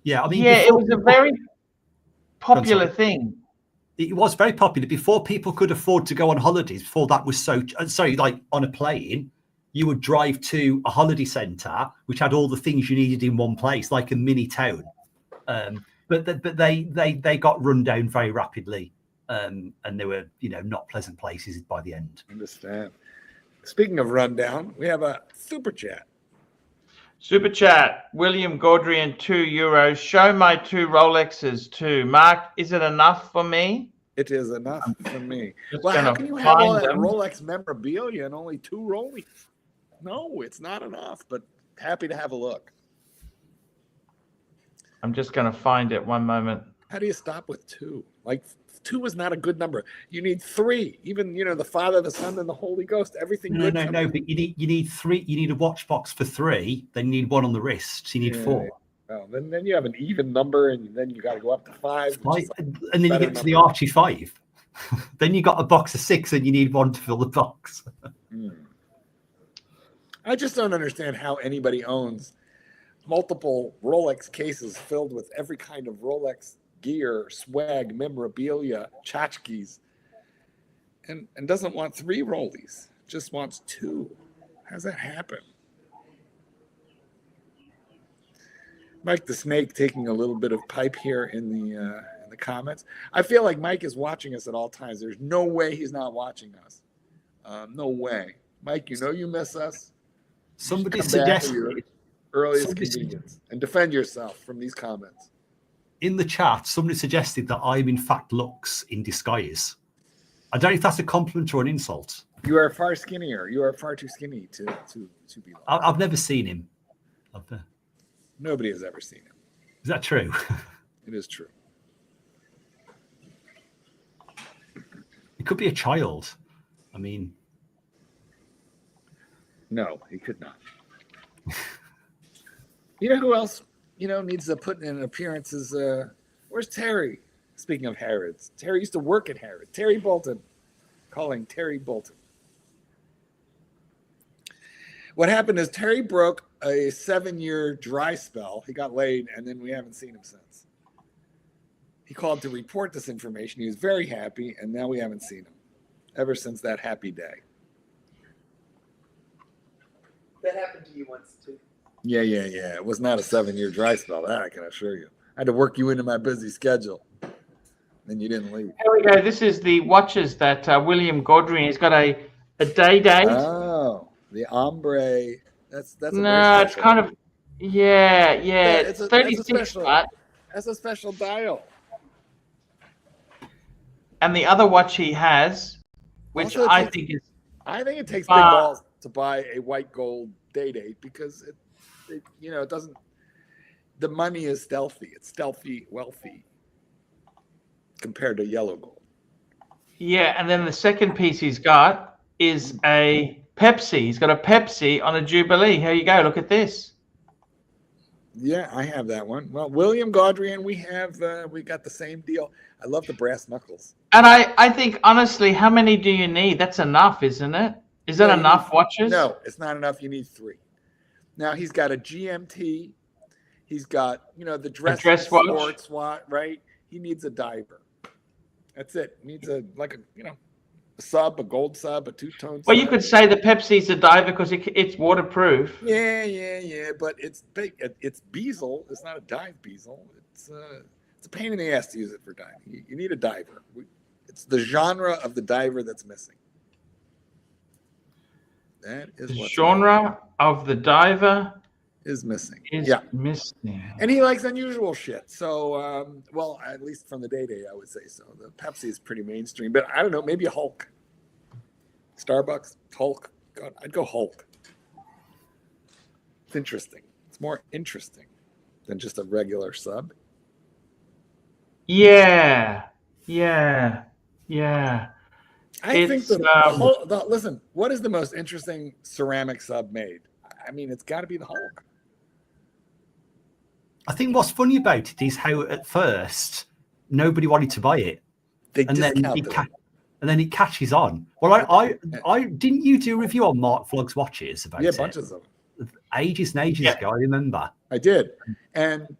Yeah, I mean, it was a very popular thing. It was very popular before people could afford to go on holidays. Before that was like on a plane, you would drive to a holiday centre which had all the things you needed in one place, like a mini town. But they got run down very rapidly. And they were, not pleasant places by the end. Understand. Speaking of rundown, we have a super chat. Super chat. William Gaudrian, €2. Show my 2 Rolexes too. Mark, is it enough for me? It is enough for me. Just Well, how gonna can you have all find that them. Rolex memorabilia and only 2 Rollies? No, it's not enough, but happy to have a look. I'm just going to find it. One moment. How do you stop with 2? Like, 2 is not a good number. You need 3. Even, the Father, the Son, and the Holy Ghost. Everything No, good. no. But you need 3. You need a watch box for 3. Then you need 1 on the wrist. So you need 4. Oh, then you have an even number, and then you got to go up to 5. And then you get to the Archie 5. Then you got a box of 6, and you need 1 to fill the box. I just don't understand how anybody owns multiple Rolex cases filled with every kind of Rolex gear, swag, memorabilia, tchotchkes, and doesn't want 3 Rollies, just wants 2. How's that happen? Mike the Snake taking a little bit of pipe here in the comments. I feel like Mike is watching us at all times. There's no way he's not watching us. No way. Mike, you miss us. Somebody Come back at suggested your earliest convenience and defend yourself from these comments. in the chat, somebody suggested that I'm in fact Lux in disguise. I don't know if that's a compliment or an insult. You are far skinnier. You are far too skinny to be Lux. I've never seen him. Nobody has ever seen him. Is that true? It is true. It could be a child. I mean, No, he could not. You know who else, needs to put in appearances? Where's Terry? Speaking of Harrods, Terry used to work at Harrods. Terry Bolton. Calling Terry Bolton. What happened is Terry broke a 7-year dry spell. He got laid, and then we haven't seen him since. He called to report this information. He was very happy, and now we haven't seen him ever since that happy day. That happened to you once too. Yeah. It was not a 7-year dry spell. That I can assure you. I had to work you into my busy schedule. Then you didn't leave. Here we go. This is the watches that William Gaudrian has got a day date. Oh, the ombre. That's a No, very it's special- kind of yeah. It's It's a 36 special- but That's a special dial. and the other watch he has, which Also, I it's- think is I think it takes big balls to buy a white gold day date because it doesn't. The money is stealthy. It's stealthy, wealthy compared to yellow gold. yeah. And then the second piece he's got is a Pepsi. He's got a Pepsi on a Jubilee. Here you go. Look at this. Yeah, I have that one. Well, William Gaudry and we got the same deal. I love the brass knuckles. And I think, honestly, how many do you need? That's enough, isn't it? Is that enough watches? No, it's not enough. You need 3. Now, he's got a GMT. He's got, the dress sports watch, right? He needs a diver. That's it. He needs a sub, a gold sub, a two-tone Well, sub. you could say the Pepsi's a diver because it's waterproof. Yeah. But it's big. It's bezel. It's not a dive bezel. It's a pain in the ass to use it for diving. You need a diver. It's the genre of the diver that's missing. That is The what genre of the diver is missing. Missing. And he likes unusual shit. So, well, at least from the day, I would say so. The Pepsi is pretty mainstream, but I don't know, maybe a Hulk. Starbucks, Hulk. God, I'd go Hulk. It's interesting. It's more interesting than just a regular sub. Yeah. I think listen, what is the most interesting ceramic sub made? I mean, it's got to be the Hulk. I think what's funny about it is how at first nobody wanted to buy it, and then it catches on. Well, I didn't you do a review on Mark Vlog's watches about it? Bunches of them. Ages and ages ago, I remember. I did, and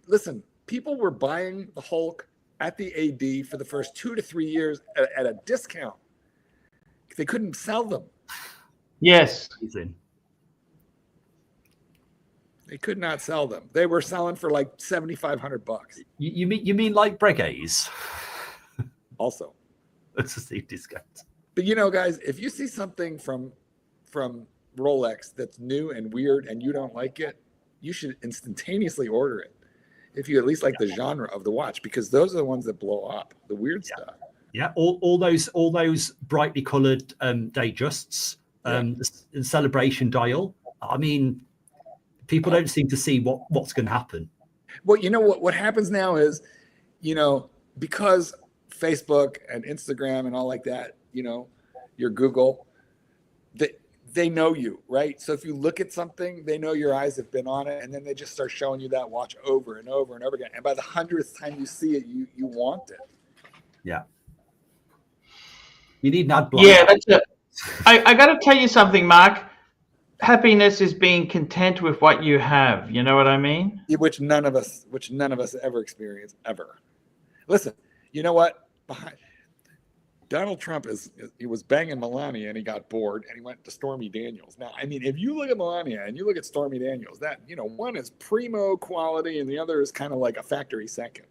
listen, people were buying the Hulk at the AD for the first 2 to 3 years at a discount. They couldn't sell them. Yes. They could not sell them. They were selling for like $7,500. You mean like Breguet's? Also, that's a steep discount. But guys, if you see something from Rolex that's new and weird and you don't like it, you should instantaneously order it. If you at least like the genre of the watch, because those are the ones that blow up, the weird stuff. Yeah, all those brightly coloured Datejusts, the celebration dial. I mean, people don't seem to see what's going to happen. Well, what happens now is, because Facebook and Instagram and all like that, your Google, they know you, right? So if you look at something, they know your eyes have been on it, and then they just start showing you that watch over and over and over again. And by the 100th time you see it, you want it. Yeah. You need an ad block. Yeah, that's it. I got to tell you something, Mark. Happiness is being content with what you have. You know what I mean? Which none of us ever experience ever. Listen, you know what? Donald Trump he was banging Melania and he got bored and he went to Stormy Daniels. Now, I mean, if you look at Melania and you look at Stormy Daniels, that one is primo quality and the other is kind of like a factory second.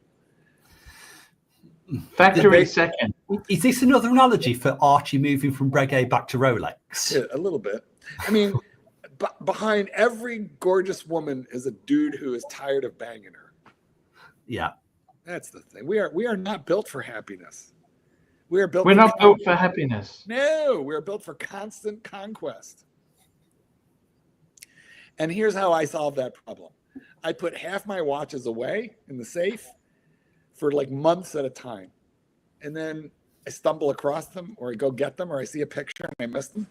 Factory second. Is this another analogy for Archie moving from Breguet back to Rolex? Yeah, a little bit. I mean, behind every gorgeous woman is a dude who is tired of banging her. Yeah, that's the thing. We are not built for happiness. We're not built for happiness. No, we're built for constant conquest. And here's how I solve that problem. I put half my watches away in the safe for like months at a time. And then I stumble across them or I go get them or I see a picture and I miss them.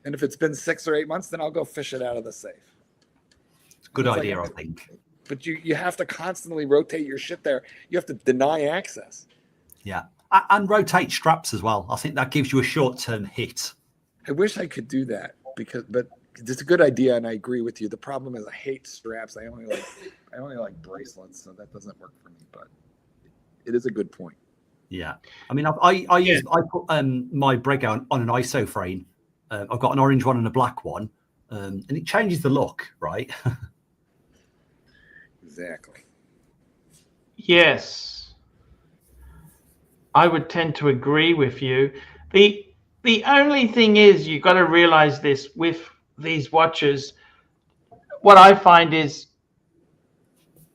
And if it's been 6 or 8 months, then I'll go fish it out of the safe. It's a good idea, I think. But you have to constantly rotate your shit there. You have to deny access. Yeah. And rotate straps as well. I think that gives you a short-term hit. I wish I could do that but it's a good idea, and I agree with you. The problem is I hate straps. I only like bracelets, so that doesn't work for me. But it is a good point. Yeah, I mean, I put my Breguet on an ISO frame. I've got an orange one and a black one, and it changes the look, right? Exactly. Yes. I would tend to agree with you. The only thing is you've got to realize this with these watches. What I find is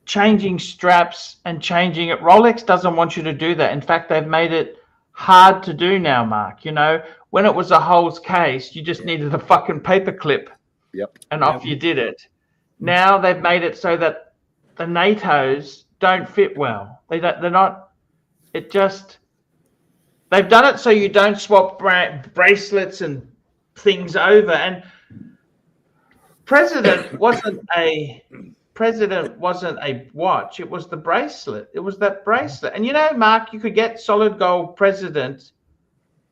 changing straps and changing it. Rolex doesn't want you to do that. In fact, they've made it hard to do now, Mark. When it was a Holes case, you just needed a fucking paper clip. Yep. And off you did it. Now they've made it so that the NATOs don't fit well. They're not. It just. They've done it so you don't swap bracelets and things over. And president wasn't a watch. It was the bracelet. It was that bracelet. And you know, Mark, you could get solid gold president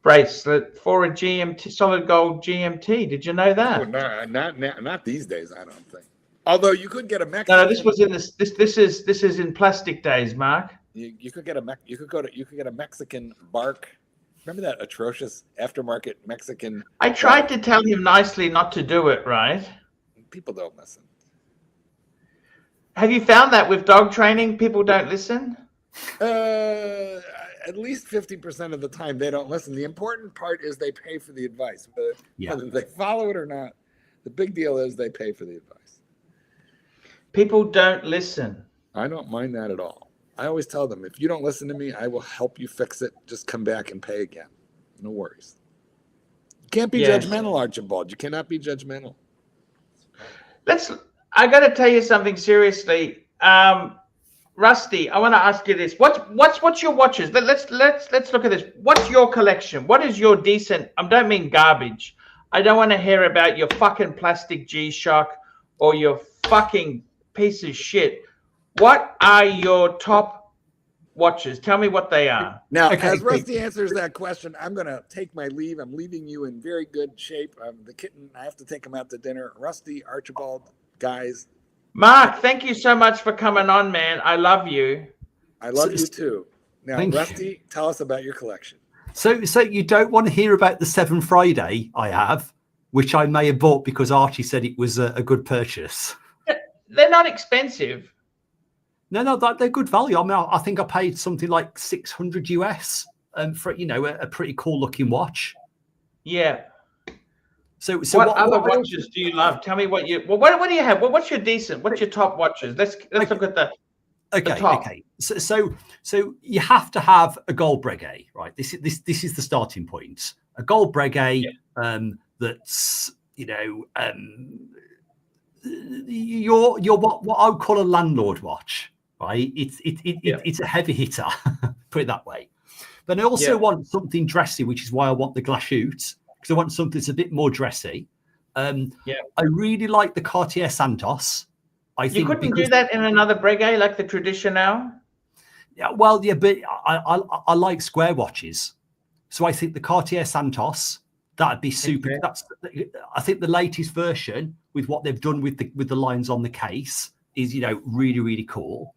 bracelet for a GMT, solid gold GMT. Did you know that? Oh, no, not these days. I don't think. Although you could get a Mexican. No, this was in this. This is in plastic days, Mark. You could get a Mexican bark. Remember that atrocious aftermarket Mexican? I tried to tell him nicely not to do it, right? People don't listen. Have you found that with dog training, people don't listen? At least 50% of the time they don't listen. The important part is they pay for the advice. Whether they follow it or not, the big deal is they pay for the advice. People don't listen. I don't mind that at all. I always tell them, if you don't listen to me, I will help you fix it. Just come back and pay again. No worries. You can't be judgmental, Archibald. You cannot be judgmental. I got to tell you something seriously. Rusty, I want to ask you this. What's your watches? Let's look at this. What's your collection? What is your decent? I don't mean garbage. I don't want to hear about your fucking plastic G-Shock or your fucking piece of shit. What are your top watches? Tell me what they are. Now, as Rusty answers that question, I'm going to take my leave. I'm leaving you in very good shape. The kitten, I have to take him out to dinner. Rusty, Archibald, guys. Mark, thank you so much for coming on, man. I love you. I love you too. Now, Rusty, tell us about your collection. So you don't want to hear about the 7 Friday I have, which I may have bought because Archie said it was a good purchase. They're not expensive. No, they're good value. I mean, I think I paid something like $600 US for a pretty cool looking watch. Yeah. So what other watches do you love? Tell me what do you have? What's your decent? What's your top watches? Let's look at the top. Okay. So you have to have a gold Breguet, right? This is the starting point. A gold Breguet that's your what I would call a landlord watch, right? It's a heavy hitter, put it that way. But I also want something dressy, which is why I want the Glashütte. I want something that's a bit more dressy. I really like the Cartier Santos. I think you couldn't do that in another Breguet like the Traditional. Yeah, well, yeah, but I like square watches, so I think the Cartier Santos that'd be super. Okay. I think the latest version with what they've done with the lines on the case is really, really cool.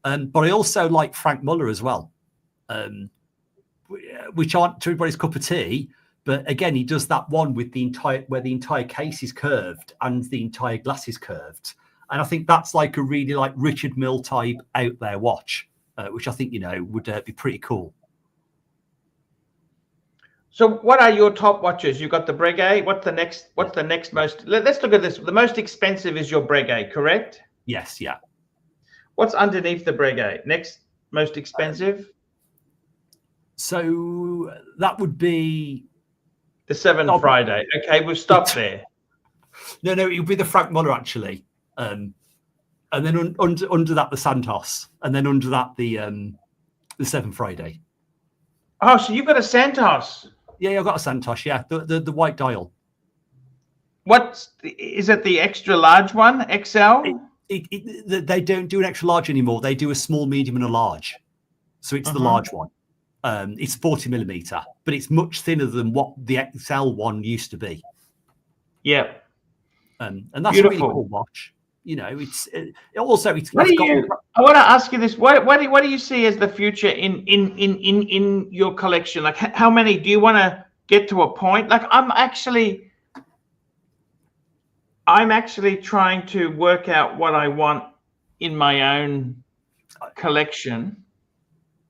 But I also like Frank Muller as well, which aren't to everybody's cup of tea. But again, he does that one with where the entire case is curved and the entire glass is curved. And I think that's like a really like Richard Mille type out there watch, which I think, would be pretty cool. So what are your top watches? You've got the Breguet. What's the next most? Let's look at this. The most expensive is your Breguet, correct? Yes, yeah. What's underneath the Breguet? Next most expensive? So that would be the 7 Friday. Okay, we'll stop there. No, it would be the Frank Muller actually, and then under that the Santos, and then under that the 7 Friday. Oh, so you've got a Santos? Yeah, I've got a Santos. Yeah, the white dial. Is it the extra large one, XL? They don't do an extra large anymore. They do a small, medium, and a large. So it's the large one. It's 40 millimeter, but it's much thinner than what the XL one used to be. Yeah, and that's beautiful. A really cool watch. It's also it's. I want to ask you this: what do you see as the future in your collection? Like, how many do you want to get to a point? Like, I'm actually trying to work out what I want in my own collection.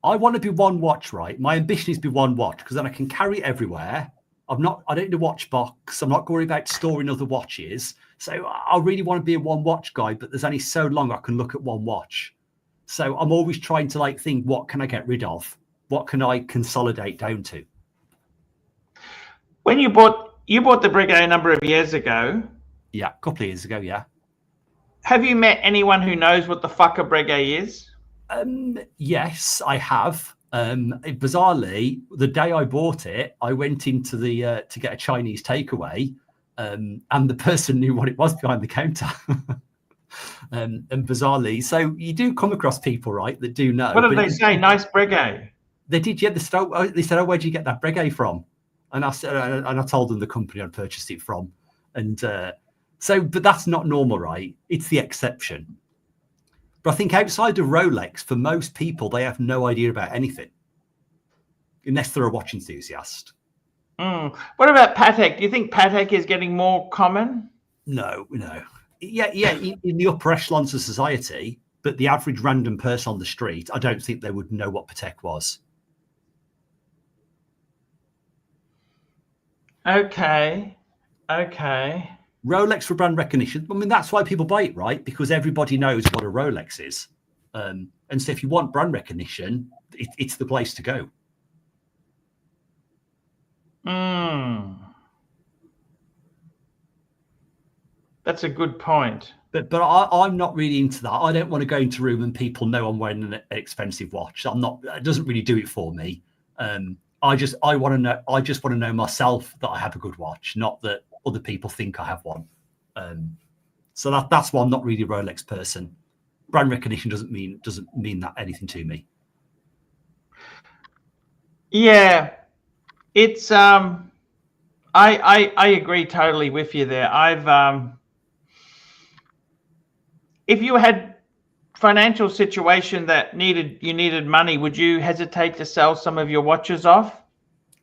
I want to be one watch, right? My ambition is to be one watch because then I can carry it everywhere. I don't need a watch box. I'm not worried about storing other watches. So I really want to be a one watch guy, but there's only so long I can look at one watch. So I'm always trying to think, what can I get rid of? What can I consolidate down to? When you bought the Breguet a number of years ago. Yeah, a couple of years ago, yeah. Have you met anyone who knows what the fuck a Breguet is? Yes, I have. Bizarrely, the day I bought it, I went into the to get a Chinese takeaway, and the person knew what it was behind the counter. And bizarrely, so you do come across people, right, that do know. What did they say? Nice Breguet. They did, yeah. They said, "Oh, where'd you get that Breguet from?" And I said, and I told them the company I'd purchased it from. And so, but that's not normal, right? It's the exception. But I think outside of Rolex, for most people, they have no idea about anything, unless they're a watch enthusiast. What about Patek? Do you think Patek is getting more common? No. Yeah, in the upper echelons of society, but the average random person on the street, I don't think they would know what Patek was. Okay. Rolex for brand recognition. I mean, that's why people buy it, right? Because everybody knows what a Rolex is. And so if you want brand recognition, it's the place to go. That's a good point. But I'm not really into that. I don't want to go into a room and people know I'm wearing an expensive watch. I'm not. It doesn't really do it for me. I just want to know. I just want to know myself that I have a good watch, not that other people think I have one. So that's why I'm not really a Rolex person. Brand recognition doesn't mean that anything to me. Yeah, it's I agree totally with you there. If you had financial situation that you needed money, would you hesitate to sell some of your watches off?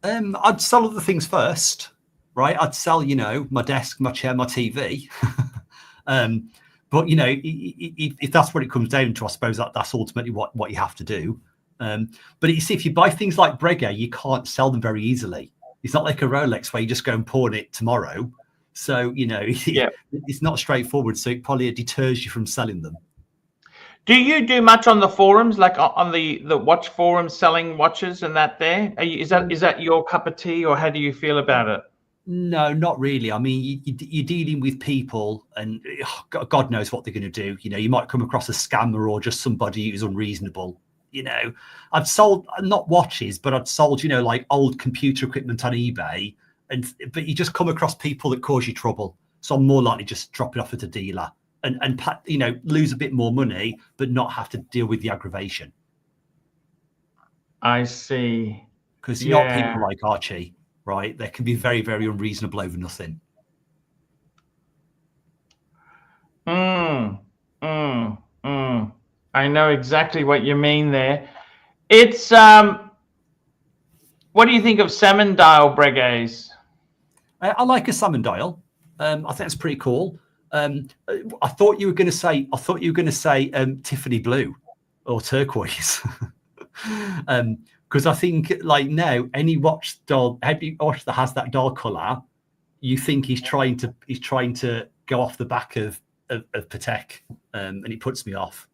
I'd sell other things first, right? I'd sell, my desk, my chair, my TV. But if that's what it comes down to, I suppose that's ultimately what you have to do. But you see, if you buy things like Breguet, you can't sell them very easily. It's not like a Rolex where you just go and pawn it tomorrow. So, it's not straightforward. So it probably deters you from selling them. Do you do much on the forums, like on the watch forums, selling watches and that there? Is that your cup of tea, or how do you feel about it? No, not really. I mean, you're dealing with people, and God knows what they're going to do. You might come across a scammer or just somebody who's unreasonable. I've sold not watches, but I've sold, like old computer equipment on eBay. But you just come across people that cause you trouble. So I'm more likely just drop it off at a dealer and lose a bit more money, but not have to deal with the aggravation. I see. Because you're not people like Archie, right? They can be very, very unreasonable over nothing. I know exactly what you mean there. It's what do you think of salmon dial Breguets? I like a salmon dial. I think that's pretty cool. I thought you were going to say Tiffany blue or turquoise. Because I think like now any watch that has that dial color, you think he's trying to go off the back of Patek, and it puts me off.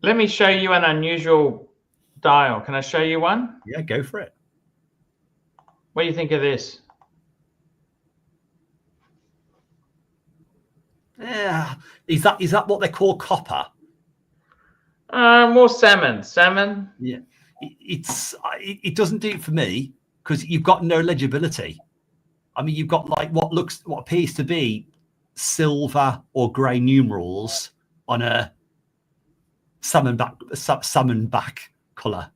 Let me show you an unusual dial. Can I show you one? Yeah, go for it. What do you think of this? Yeah, is that what they call copper? More salmon. Salmon. Yeah, it doesn't do it for me because you've got no legibility. I mean, you've got like what appears to be silver or grey numerals on a salmon back colour.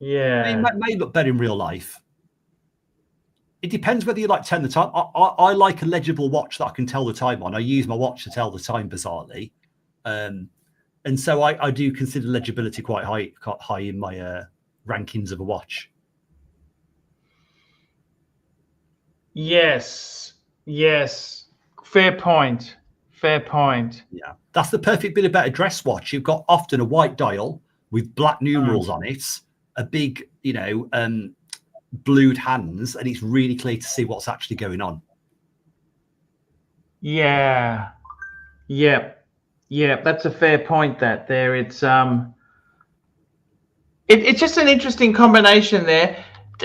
Yeah, it may look better in real life. It depends whether you like to tell the time. I like a legible watch that I can tell the time on. I use my watch to tell the time, bizarrely, and so I do consider legibility quite high in my rankings of a watch. Yes. Fair point. Yeah, that's the perfect bit about a dress watch. You've got often a white dial with black numerals on it, a big, blued hands, and it's really clear to see what's actually going on. Yeah, that's a fair point. It's just an interesting combination there.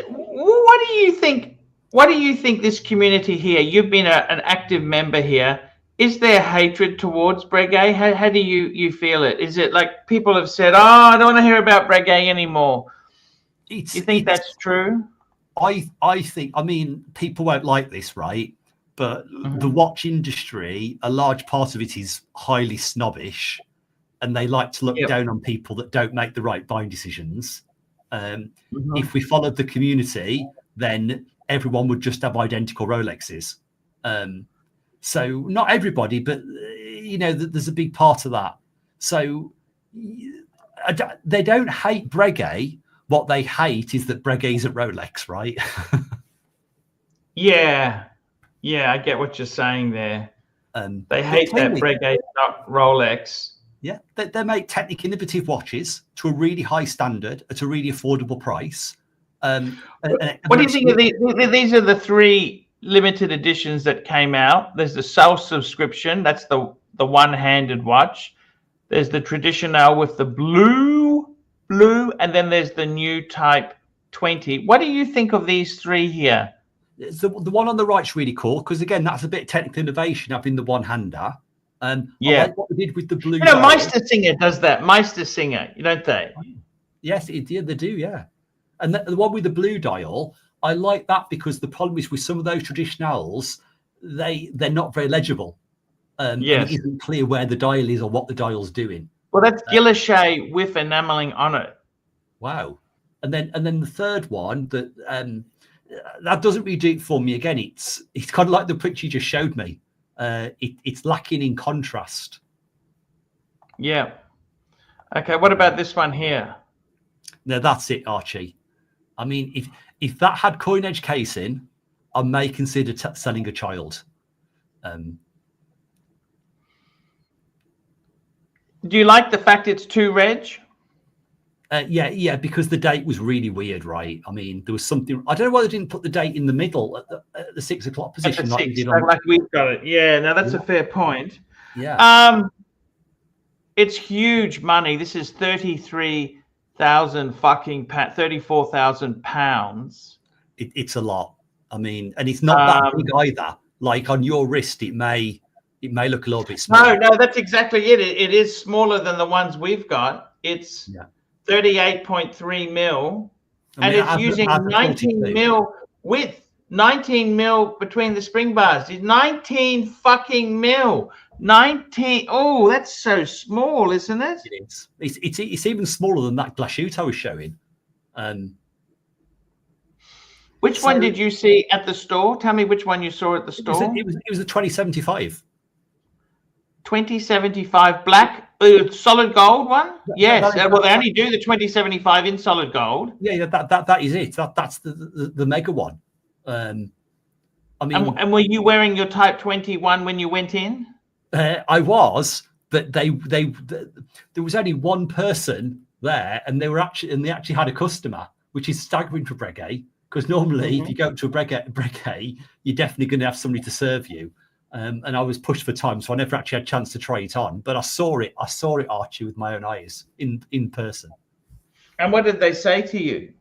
What do you think? What do you think this community here? You've been an active member here. is there hatred towards Breguet? How do you feel it? Is it like people have said, "Oh, I don't want to hear about Breguet anymore"? Do you think that's true? I think, I mean, people won't like this, right? But the watch industry, a large part of it is highly snobbish, and they like to look down on people that don't make the right buying decisions. If we followed the community, then everyone would just have identical Rolexes. So not everybody, but you know, there's a big part of that. So they don't hate Breguet. What they hate is that Breguet's at Rolex, right? Yeah, I get what you're saying there. They hate that Breguet's not Rolex. Yeah, they make technically innovative watches to a really high standard at a really affordable price. What do you think of these? These are the 3 limited editions that came out. There's the Soul subscription. That's the one-handed watch. There's the Traditional with the blue, and then there's the new Type 20. What do you think of these 3 here? The one on the right's really cool because, again, that's a bit of technical innovation having the one-hander. I like what they did with the blue. You know, Meistersinger does that. Meistersinger, don't they? Yes, they do, yeah. And the one with the blue dial, I like that because the problem is with some of those Traditionals, they're not very legible. It isn't clear where the dial is or what the dial's doing. Well, that's Glashütte with enameling on it. Wow. And then the third one that doesn't really do it for me. Again, it's kind of like the picture you just showed me. It's lacking in contrast. Yeah. Okay. What about this one here? No, that's it, Archie. I mean, if that had coin edge casing, I may consider selling a child. Do you like the fact it's 2 reg? Yeah, because the date was really weird, right? I mean, there was something. I don't know why they didn't put the date in the middle at the 6 o'clock position, like we did on. Like we've got it. Yeah, now that's a fair point. Yeah. It's huge money. This is 34,000 pounds. It's a lot. I mean, and it's not that big either. Like on your wrist, it may look a little bit small. No, that's exactly it. It is smaller than the ones we've got. It's 38.3 mil, and it's using 19 mil width, 19 mil between the spring bars. It's 19 fucking mil. 19. Oh, that's so small, isn't it? It is. It's even smaller than that Glashütte I was showing. Which one did you see at the store? Tell me which one you saw at the store. It was a 2075. 2075 black, solid gold one. Yes. Well, they only do the 2075 in solid gold. Yeah. That is it. That's the mega one. I mean, and were you wearing your Type 21 when you went in? I was, but there was only one person there, and they actually had a customer, which is staggering for Breguet. Because normally, if you go to a Breguet, you're definitely going to have somebody to serve you. And I was pushed for time, so I never actually had a chance to try it on. But I saw it, Archie, with my own eyes in person. And what did they say to you?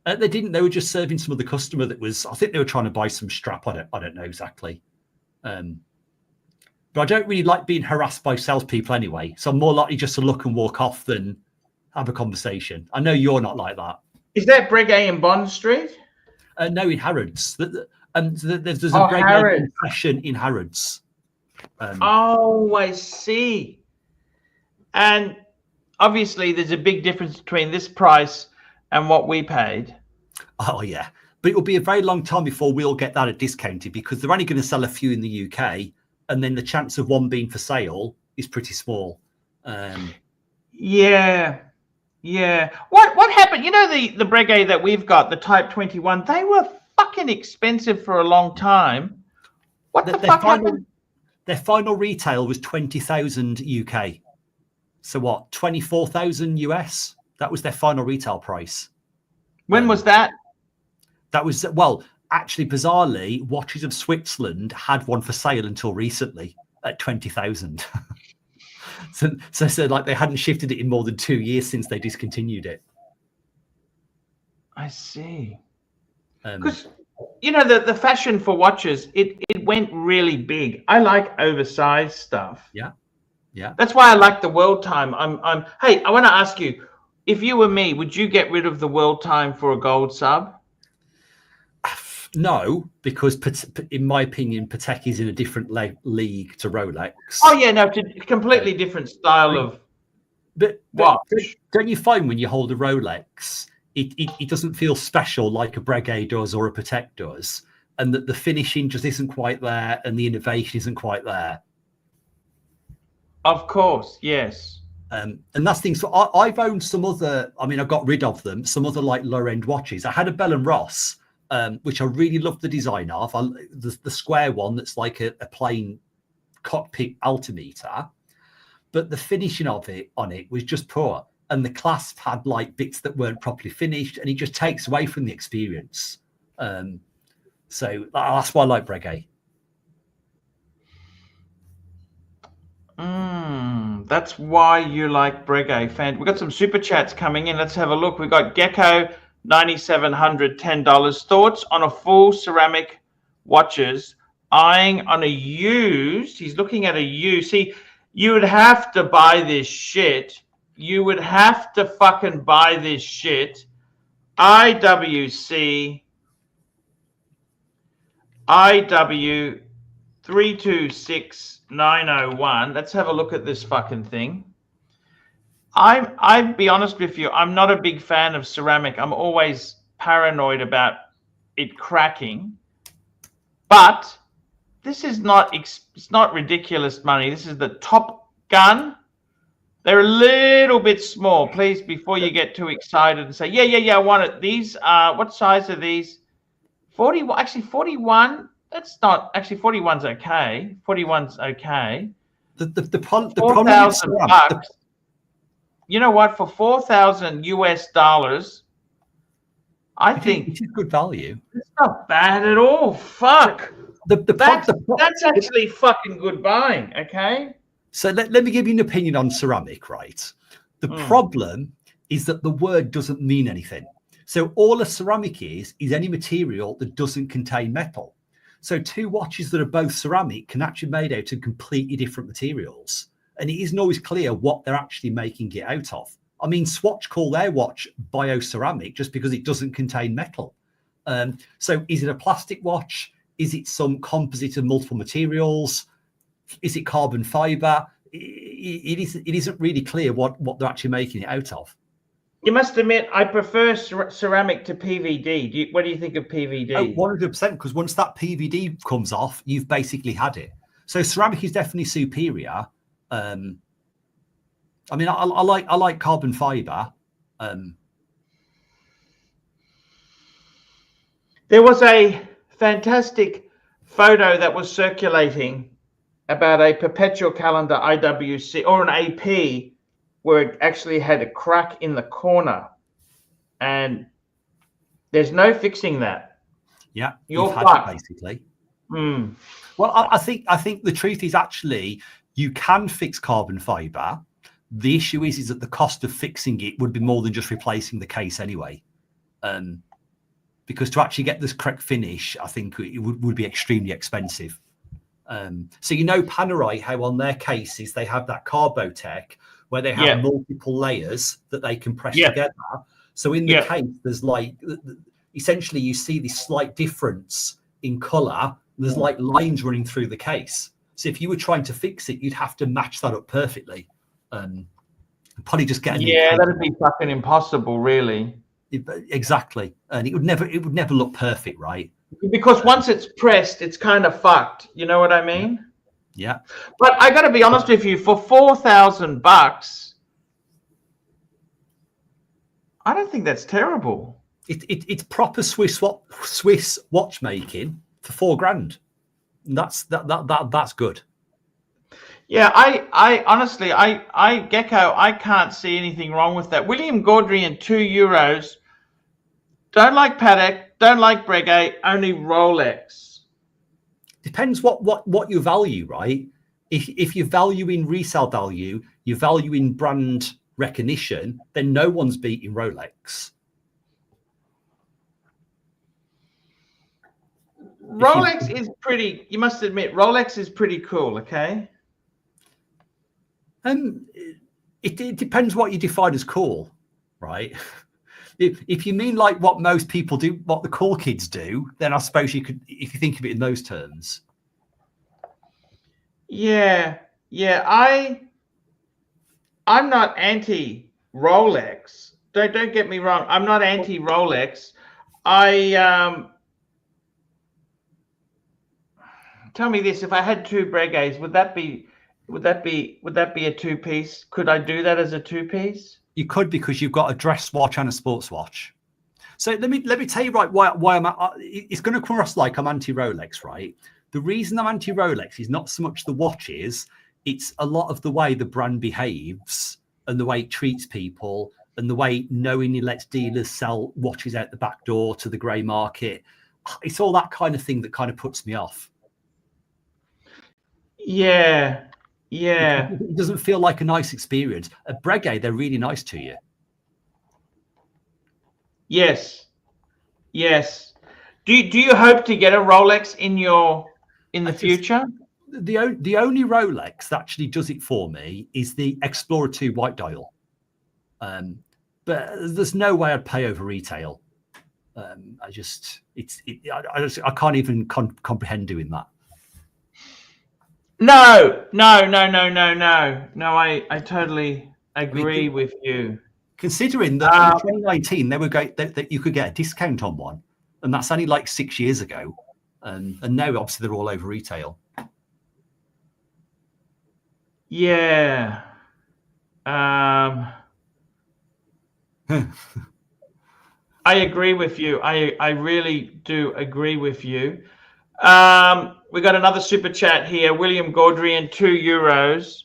They didn't. They were just serving some of the customer that was. I think they were trying to buy some strap. I don't know exactly. But I don't really like being harassed by salespeople anyway. So I'm more likely just to look and walk off than have a conversation. I know you're not like that. Is that Breguet in Bond Street? No, in Harrods. There's a Breguet impression in Harrods. I see. And obviously, there's a big difference between this price and what we paid. Oh, yeah. But it will be a very long time before we'll get that at discounted because they're only going to sell a few in the UK. And then the chance of one being for sale is pretty small. Yeah. What happened? You know, the Breguet that we've got, the Type 21, they were fucking expensive for a long time. What the fuck happened? Their final retail was 20,000 UK. So what? 24,000 US? That was their final retail price. When was that? That was, well, actually, bizarrely, Watches of Switzerland had one for sale until recently at 20,000. So like they hadn't shifted it in more than 2 years since they discontinued it. I see. you know, the fashion for watches, it went really big. I like oversized stuff. Yeah. Yeah. That's why I like the world time. Hey, I want to ask you, if you were me, would you get rid of the world time for a gold sub? No, because in my opinion, Patek is in a different league to Rolex. Oh yeah, no, it's a completely different style of watch. Don't you find when you hold a Rolex, it doesn't feel special like a Breguet does or a Patek does, and that the finishing just isn't quite there and the innovation isn't quite there. Of course, yes. And that's things. So I've owned some other. I mean, I got rid of them. Some other like lower end watches. I had a Bell and Ross, which I really loved the design of. The square one that's like a plain cockpit altimeter, but the finishing of it on it was just poor, and the clasp had like bits that weren't properly finished, and it just takes away from the experience. So that's why I like Breguet. That's why you like Breguet, fan. We've got some super chats coming in. Let's have a look. We got Gecko 9,700, $10. Thoughts on a full ceramic watches, eyeing on a used. He's looking at a used. See, you would have to buy this shit. You would have to fucking buy this shit. IW 326901. Let's have a look at this fucking thing. I'd be honest with you, I'm not a big fan of ceramic. I'm always paranoid about it cracking. But this is not, it's not ridiculous money. This is the Top Gun. They're a little bit small. Please, before you get too excited and say, yeah, I want it. These what size are these? 41, actually 41. That's not, actually 41's okay. 41's okay. The problem $4,000. You know what? For $4,000 US, I think it's good value. It's not bad at all. Fuck. That's actually fucking good buying. Okay. So let me give you an opinion on ceramic, right? The problem is that the word doesn't mean anything. So all a ceramic is any material that doesn't contain metal. So two watches that are both ceramic can actually be made out of completely different materials. And it isn't always clear what they're actually making it out of. I mean, Swatch call their watch bioceramic just because it doesn't contain metal. So is it a plastic watch? Is it some composite of multiple materials? Is it carbon fiber? It isn't really clear what they're actually making it out of. You must admit, I prefer ceramic to PVD. What do you think of PVD? Oh, 100%, because once that PVD comes off, you've basically had it. So ceramic is definitely superior. I mean, I like carbon fiber. There was a fantastic photo that was circulating about a perpetual calendar IWC or an AP where it actually had a crack in the corner, and there's no fixing that. Yeah, you're fucked basically. Well, I think the truth is actually you can fix carbon fiber. The issue is that the cost of fixing it would be more than just replacing the case anyway. Because to actually get this correct finish, I think it would be extremely expensive. So you know Panorama, how on their cases they have that Carbotech where they have multiple layers that they can press together. So in the case, there's like, essentially you see this slight difference in color. There's like lines running through the case. So if you were trying to fix it, you'd have to match that up perfectly. Probably just get a new case. That'd be fucking impossible, really. Exactly, and it would never look perfect, right? Because once it's pressed, it's kind of fucked. You know what I mean? Yeah. But I got to be honest with you, for $4,000, I don't think that's terrible. It's proper Swiss watchmaking for $4,000. That's good. Yeah, I honestly, Gecko, I can't see anything wrong with that. William Gaudrian, €2. Don't like Patek, don't like Breguet, only Rolex. Depends what you value, right? If you value in resale value, you value in brand recognition, then no one's beating Rolex. Rolex is pretty. You must admit, Rolex is pretty cool. Okay. It depends what you define as cool, right? If you mean like what most people do, what the cool kids do, then I suppose you could, if you think of it in those terms. Yeah, I'm not anti Rolex. Don't get me wrong. I'm not anti Rolex. Tell me this: if I had two Breguets, would that be a two-piece? Could I do that as a two-piece? You could, because you've got a dress watch and a sports watch. So let me tell you why I'm. It's going to come across like I'm anti-Rolex, right? The reason I'm anti-Rolex is not so much the watches; it's a lot of the way the brand behaves and the way it treats people and the way it knowingly lets dealers sell watches out the back door to the grey market. It's all that kind of thing that kind of puts me off. Yeah. It doesn't feel like a nice experience. At Breguet, they're really nice to you. Yes. Do you hope to get a Rolex in the future? The only Rolex that actually does it for me is the Explorer 2 white dial. But there's no way I'd pay over retail. I can't even comprehend doing that. No. I totally agree with you. Considering that in 2019 they were going that you could get a discount on one, and that's only like 6 years ago, and now obviously they're all over retail. Yeah. I agree with you. I really do agree with you. We got another super chat here. William Gaudrian, €2.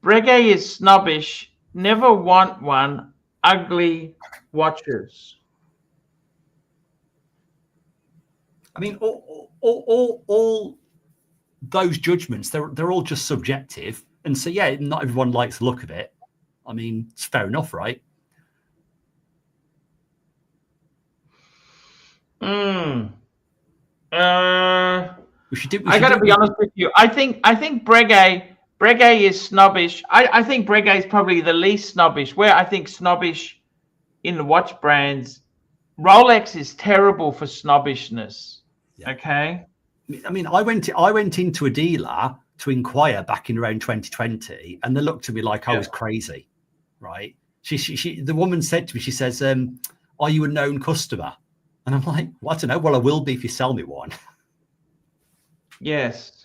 Breguet is snobbish. Never want one. Ugly watches. I mean, all those judgments, they're all just subjective. And so, yeah, not everyone likes the look of it. I mean, it's fair enough, right? I got to be honest with you. I think Breguet is snobbish. I think Breguet is probably the least snobbish. Where I think snobbish in the watch brands, Rolex is terrible for snobbishness. Yeah. Okay. I mean, I went into a dealer to inquire back in around 2020, and they looked at me like I was crazy, right? The woman said to me, she says, "Are you a known customer?" And I'm like, well, I don't know. Well, I will be if you sell me one. Yes.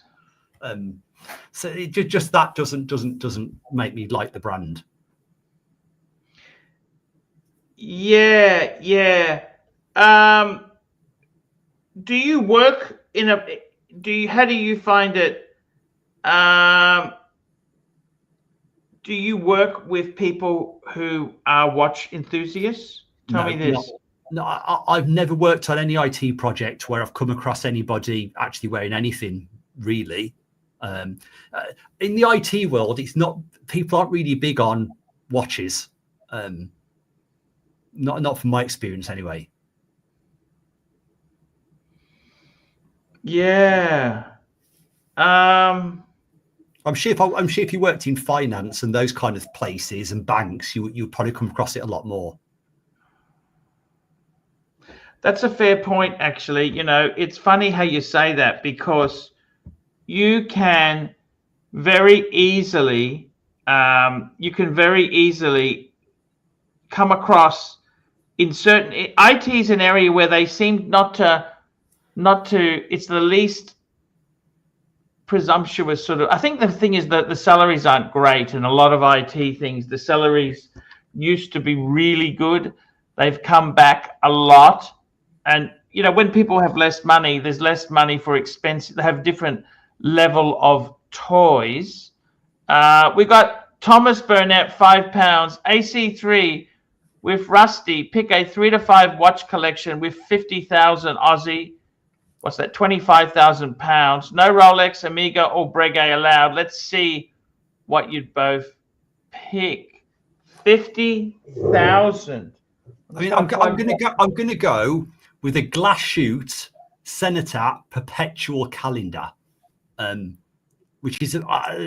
So it just that doesn't make me like the brand. Yeah. Do you work in a? How do you find it? Do you work with people who are watch enthusiasts? Tell me this. No, I've never worked on any IT project where I've come across anybody actually wearing anything really. In the IT world, people aren't really big on watches. Not from my experience anyway. Yeah. I'm sure if you worked in finance and those kind of places and banks, you'd probably come across it a lot more. That's a fair point, actually. You know, it's funny how you say that, because you can very easily come across in certain IT is an area where they seem not to it's the least presumptuous sort of. I think the thing is that the salaries aren't great, and a lot of IT things, the salaries used to be really good. They've come back a lot. And, you know, when people have less money, there's less money for expensive. They have different level of toys. We got Thomas Burnett, £5. AC3 with Rusty. Pick a 3 to 5 watch collection with 50,000 Aussie. What's that? £25,000. No Rolex, Omega, or Breguet allowed. Let's see what you'd both pick. 50,000. I mean, I'm gonna go with a Glashütte Senator perpetual calendar, which is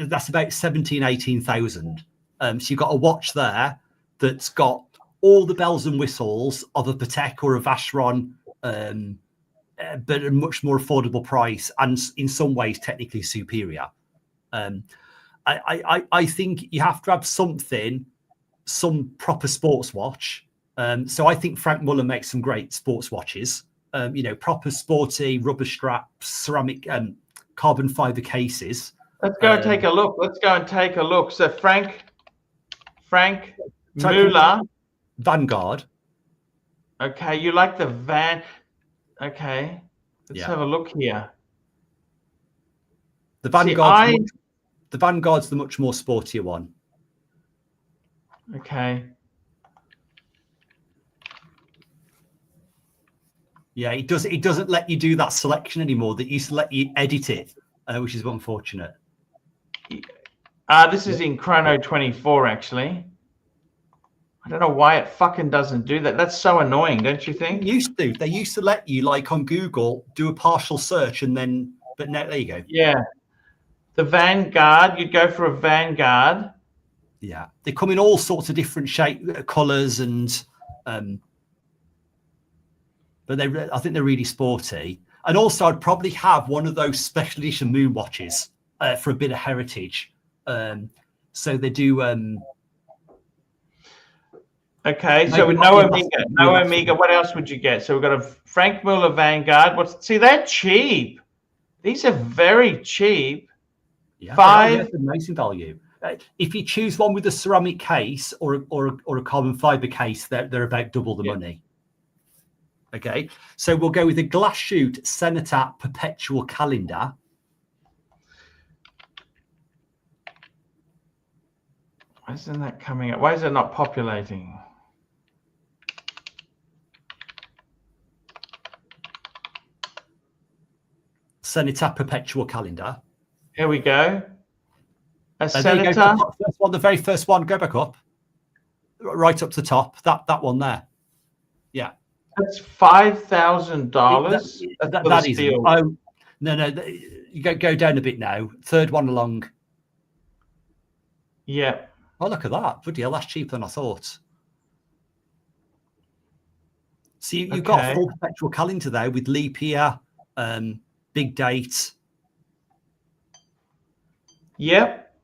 that's about 18,000. So you've got a watch there that's got all the bells and whistles of a Patek or a Vacheron, but at a much more affordable price, and in some ways technically superior. I think you have to have some proper sports watch. So I think Frank Muller makes some great sports watches. Proper sporty rubber straps, ceramic, carbon fiber cases. Let's go and take a look. Let's go and take a look. So Frank Muller. Vanguard. Okay, you like the van. Okay, let's have a look here. The Vanguard's the Vanguard's the much more sportier one. Okay. Yeah, it doesn't let you do that selection anymore. That used to let you edit it, which is unfortunate. This is in Chrono 24, actually. I don't know why it fucking doesn't do that. That's so annoying, don't you think? They used to let you, like on Google, do a partial search and then, but now there you go. Yeah. The Vanguard, you'd go for a Vanguard. Yeah. They come in all sorts of different colours and, but I think they're really sporty. And also I'd probably have one of those special edition moon watches for a bit of heritage. So they do, okay, so with no Omega, what else would you get? So we've got a Frank Muller Vanguard. See, they're cheap. These are very cheap. Yeah, amazing value. If you choose one with a ceramic case or a carbon fiber case, they're about double the money. Okay, so we'll go with the Glashütte Senator perpetual calendar. Why isn't that coming up? Why is it not populating? Senator perpetual calendar. Here we go. A Senator. The very first one. Go back up. Right up to the top. That one there. Yeah. That's $5,000. That is. Oh no. You go down a bit now. Third one along. Yeah. Oh, look at that. Bloody hell, that's cheaper than I thought. So you've got a full perpetual calendar there with leap year, big date. Yep.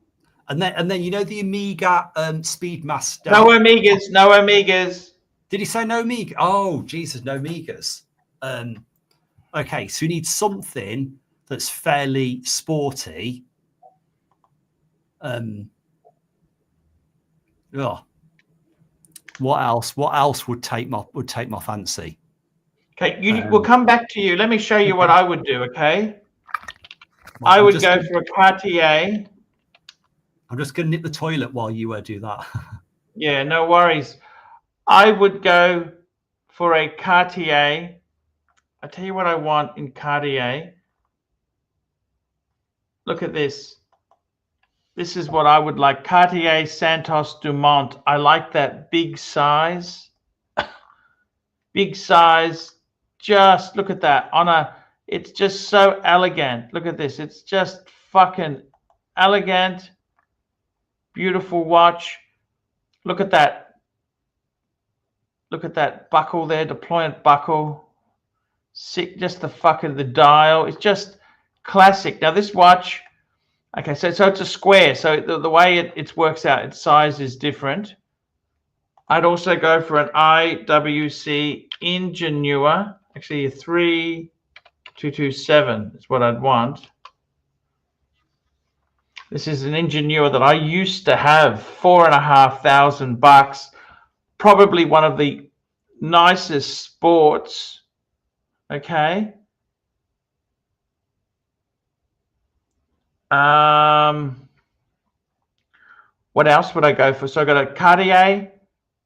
And then the Omega Speedmaster. No Omegas. Did he say no Omega? Oh, Jesus, no Omegas. Okay, so you need something that's fairly sporty. What else would take my fancy? Okay, we'll come back to you. Let me show you what I would do. Okay, I would go for a Cartier. I'm just going to nip the toilet while you do that. Yeah, no worries. I would go for a Cartier. I tell you what I want in Cartier. Look at this. This is what I would like. Cartier Santos Dumont. I like that big size. Big size. Just look at that. It's just so elegant. Look at this. It's just fucking elegant. Beautiful watch. Look at that. Look at that buckle there. Deployant buckle. Sick. Just the dial. It's just classic. Now this watch. Okay, so it's a square. So the way it works out, its size is different. I'd also go for an IWC Ingenua. Actually, a 3227 is what I'd want. This is an Ingenua that I used to have, $4,500. Probably one of the nicest sports. Okay. What else would I go for? So I got a Cartier,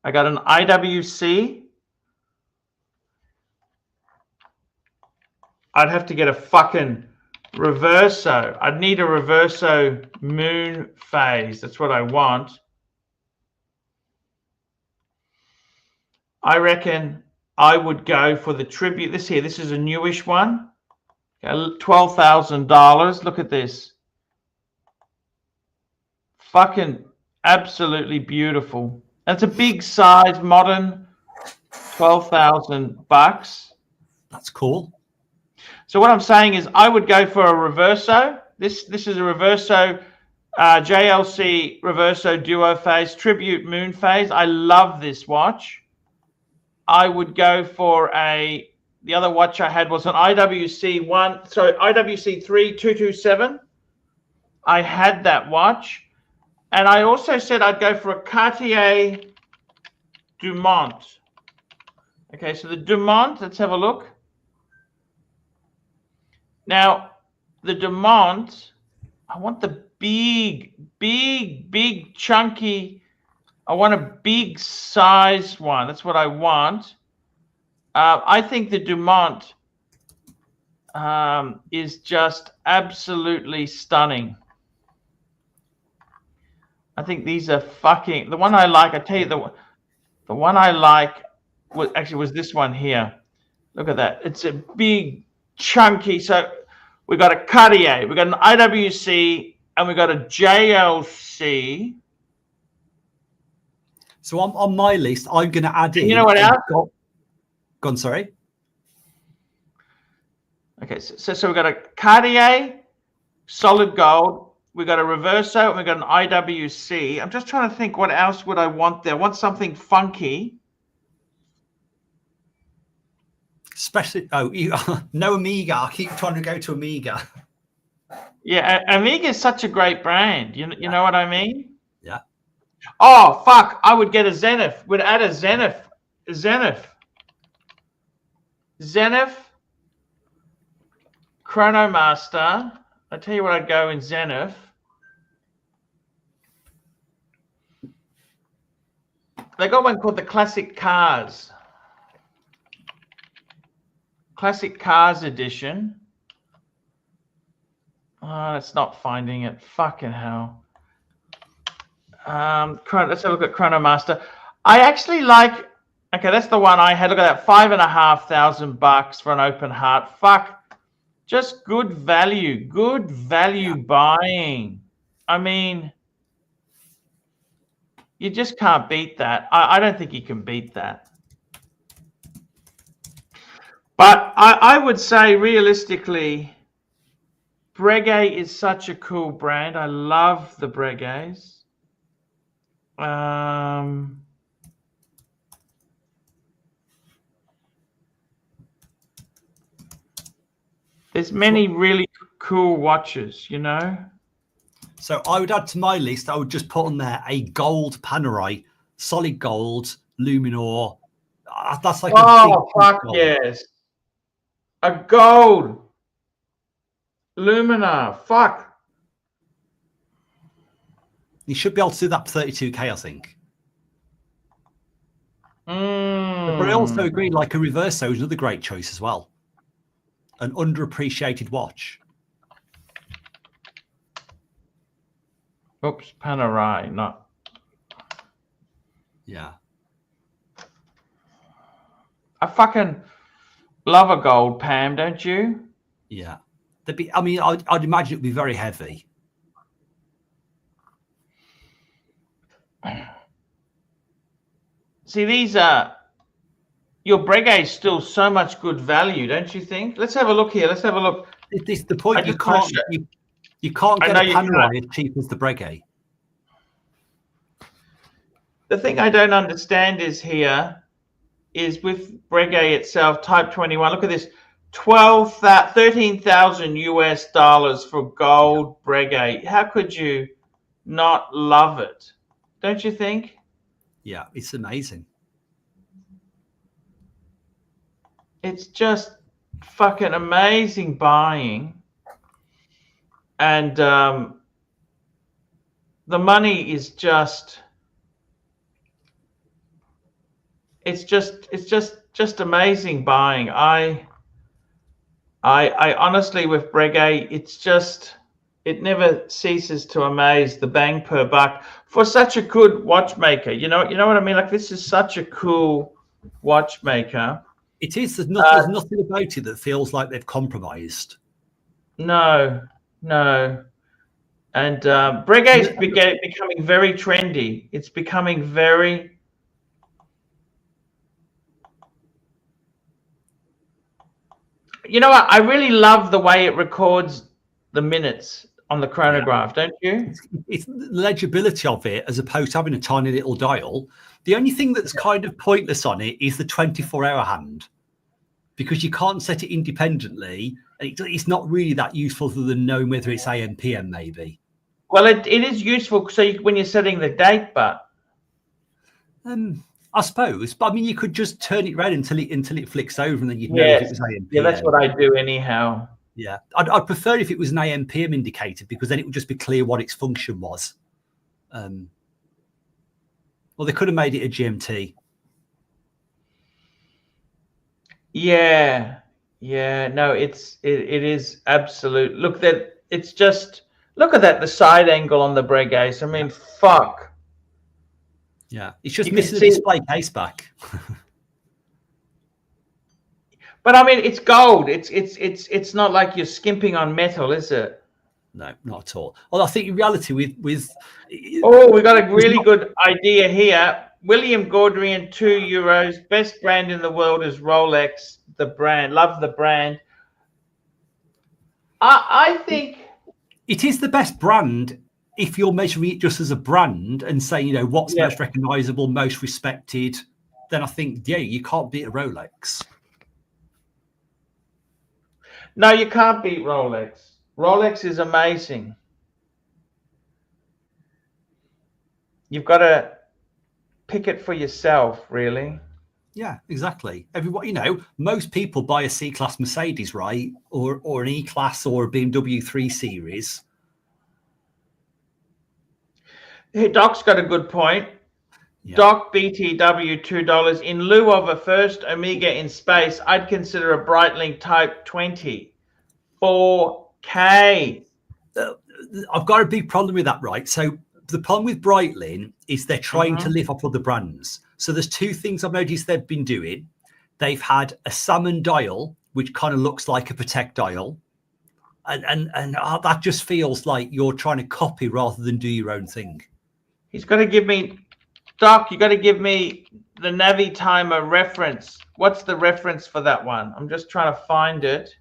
I got an IWC. I'd have to get a fucking Reverso. I'd need a Reverso moon phase. That's what I want. I reckon I would go for the tribute. This is a newish one. $12,000. Look at this. Fucking absolutely beautiful. That's a big size, modern, $12,000. That's cool. So what I'm saying is I would go for a Reverso. This is a Reverso JLC Reverso Duo Phase, Tribute Moon Phase. I love this watch. I would go for the other watch I had was an IWC 3227. I had that watch. And I also said I'd go for a Cartier Dumont. Okay, so the Dumont, let's have a look. Now, the Dumont, I want the big, chunky, I want a big size one. That's what I want. I think the Dumont is just absolutely stunning. I think these are fucking, the one I like, I tell you, the one I like was this one here. Look at that. It's a big, chunky. So we got a Cartier, we got an IWC, and we got a JLC. So on my list, I'm going to add in. You know what else? Go on, sorry. Okay, so we got a Cartier, solid gold. We got a Reverso, and we got an IWC. I'm just trying to think what else would I want there. I want something funky. Especially, no Omega. I keep trying to go to Omega. Yeah, Omega is such a great brand. You know what I mean? Yeah. Oh, fuck. I would get a Zenith. Would add a Zenith. Chronomaster. I tell you what, I'd go in Zenith. They got one called the Classic Cars. Classic Cars Edition. Oh, it's not finding it. Fucking hell. Let's have a look at Chronomaster. I actually like. Okay, that's the one I had. Look at that, $5,500 for an open heart. Fuck, just good value. Good value buying. I mean, you just can't beat that. I don't think you can beat that. But I would say realistically, Breguet is such a cool brand. I love the Breguets. There's many really cool watches, you know. So I would add to my list, I would just put on there a gold Panerai, solid gold, Luminor. That's like a big fuck gold. Yes. A gold Luminar. Fuck. You should be able to do that for 32K, I think. But I also agree, like a Reverso is another great choice as well. An underappreciated watch. Oops, Panerai, not. Yeah. I fucking love a gold Pam, don't you? Yeah. I mean, I'd imagine it'd be very heavy. See, these are. Your Breguet is still so much good value, don't you think? Let's have a look here. Let's have a look. It's the point. You can't get a Panerai as cheap as the Breguet. The thing I don't understand is with Breguet itself, Type 21. Look at this, $13,000 for gold Breguet. How could you not love it? Don't you think? Yeah, it's amazing. It's just fucking amazing buying, and the money is just. It's just amazing buying. I honestly, with Breguet, it never ceases to amaze, the bang per buck for such a good watchmaker. You know what I mean? Like, this is such a cool watchmaker. It is. There's nothing about it that feels like they've compromised. No, no. And Breguet is becoming very trendy. It's becoming very... You know what? I really love the way it records the minutes on the chronograph, don't you? It's the legibility of it as opposed to having a tiny little dial. The only thing that's kind of pointless on it is the 24-hour hand, because you can't set it independently. It's not really that useful other than knowing whether it's AM, PM, maybe. Well, it is useful so when you're setting the date, but I suppose. But I mean, you could just turn it red until it flicks over, and then you'd know if it was AM, PM. Yeah, that's what I do anyhow. Yeah, I'd prefer if it was an AM, PM indicator, because then it would just be clear what its function was. Well, they could have made it a GMT. Yeah, no, it is absolute. Look, that it's just, look at that, the side angle on the Breguet. I mean, fuck. Yeah, it's just missing the display case back. But I mean, it's gold. It's not like you're skimping on metal, is it? No, not at all. Well, I think in reality with oh, we got a really good idea here. William Gaudrian, €2. Best brand in the world is Rolex. The brand, love the brand. I think it is the best brand if you're measuring it just as a brand and saying, you know, what's most recognizable, most respected. Then I think, yeah, you can't beat a Rolex. No, you can't beat Rolex. Rolex is amazing. You've got to pick it for yourself, really. Yeah, exactly. Everyone, you know, most people buy a C-Class Mercedes, right? Or an E-Class or a BMW 3 Series. Hey, Doc's got a good point. Yeah. Doc BTW $2. In lieu of a first Omega in space, I'd consider a Breitling Type 20. 4K. I've got a big problem with that, right? So the problem with Breitling is they're trying to live up other brands. So there's two things I've noticed they've been doing. They've had a salmon dial, which kind of looks like a Patek dial. And that just feels like you're trying to copy rather than do your own thing. He's got to give me, Doc, you got to give me the Navi Timer reference. What's the reference for that one? I'm just trying to find it.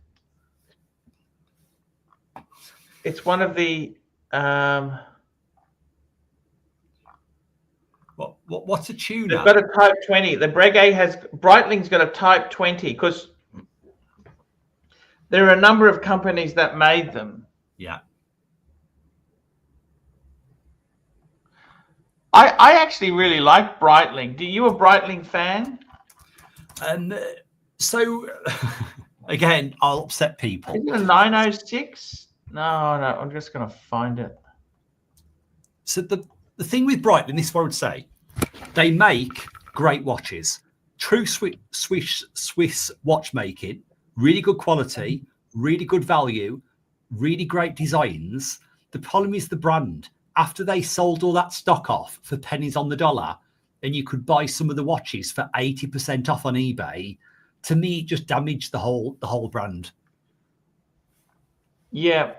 It's one of the... What's a tuner? They've got a Type 20. The Breguet has... Breitling's got a Type 20 because there are a number of companies that made them. Yeah. I actually really like Breitling. Do you a Breitling fan? So, again, I'll upset people. Is it a 906? No, I'm just going to find it. So the thing with Breitling, this is what I would say. They make great watches. True Swiss watchmaking, really good quality, really good value, really great designs. The problem is the brand. After they sold all that stock off for pennies on the dollar, and you could buy some of the watches for 80% off on eBay, to me, it just damaged the whole brand. Yeah,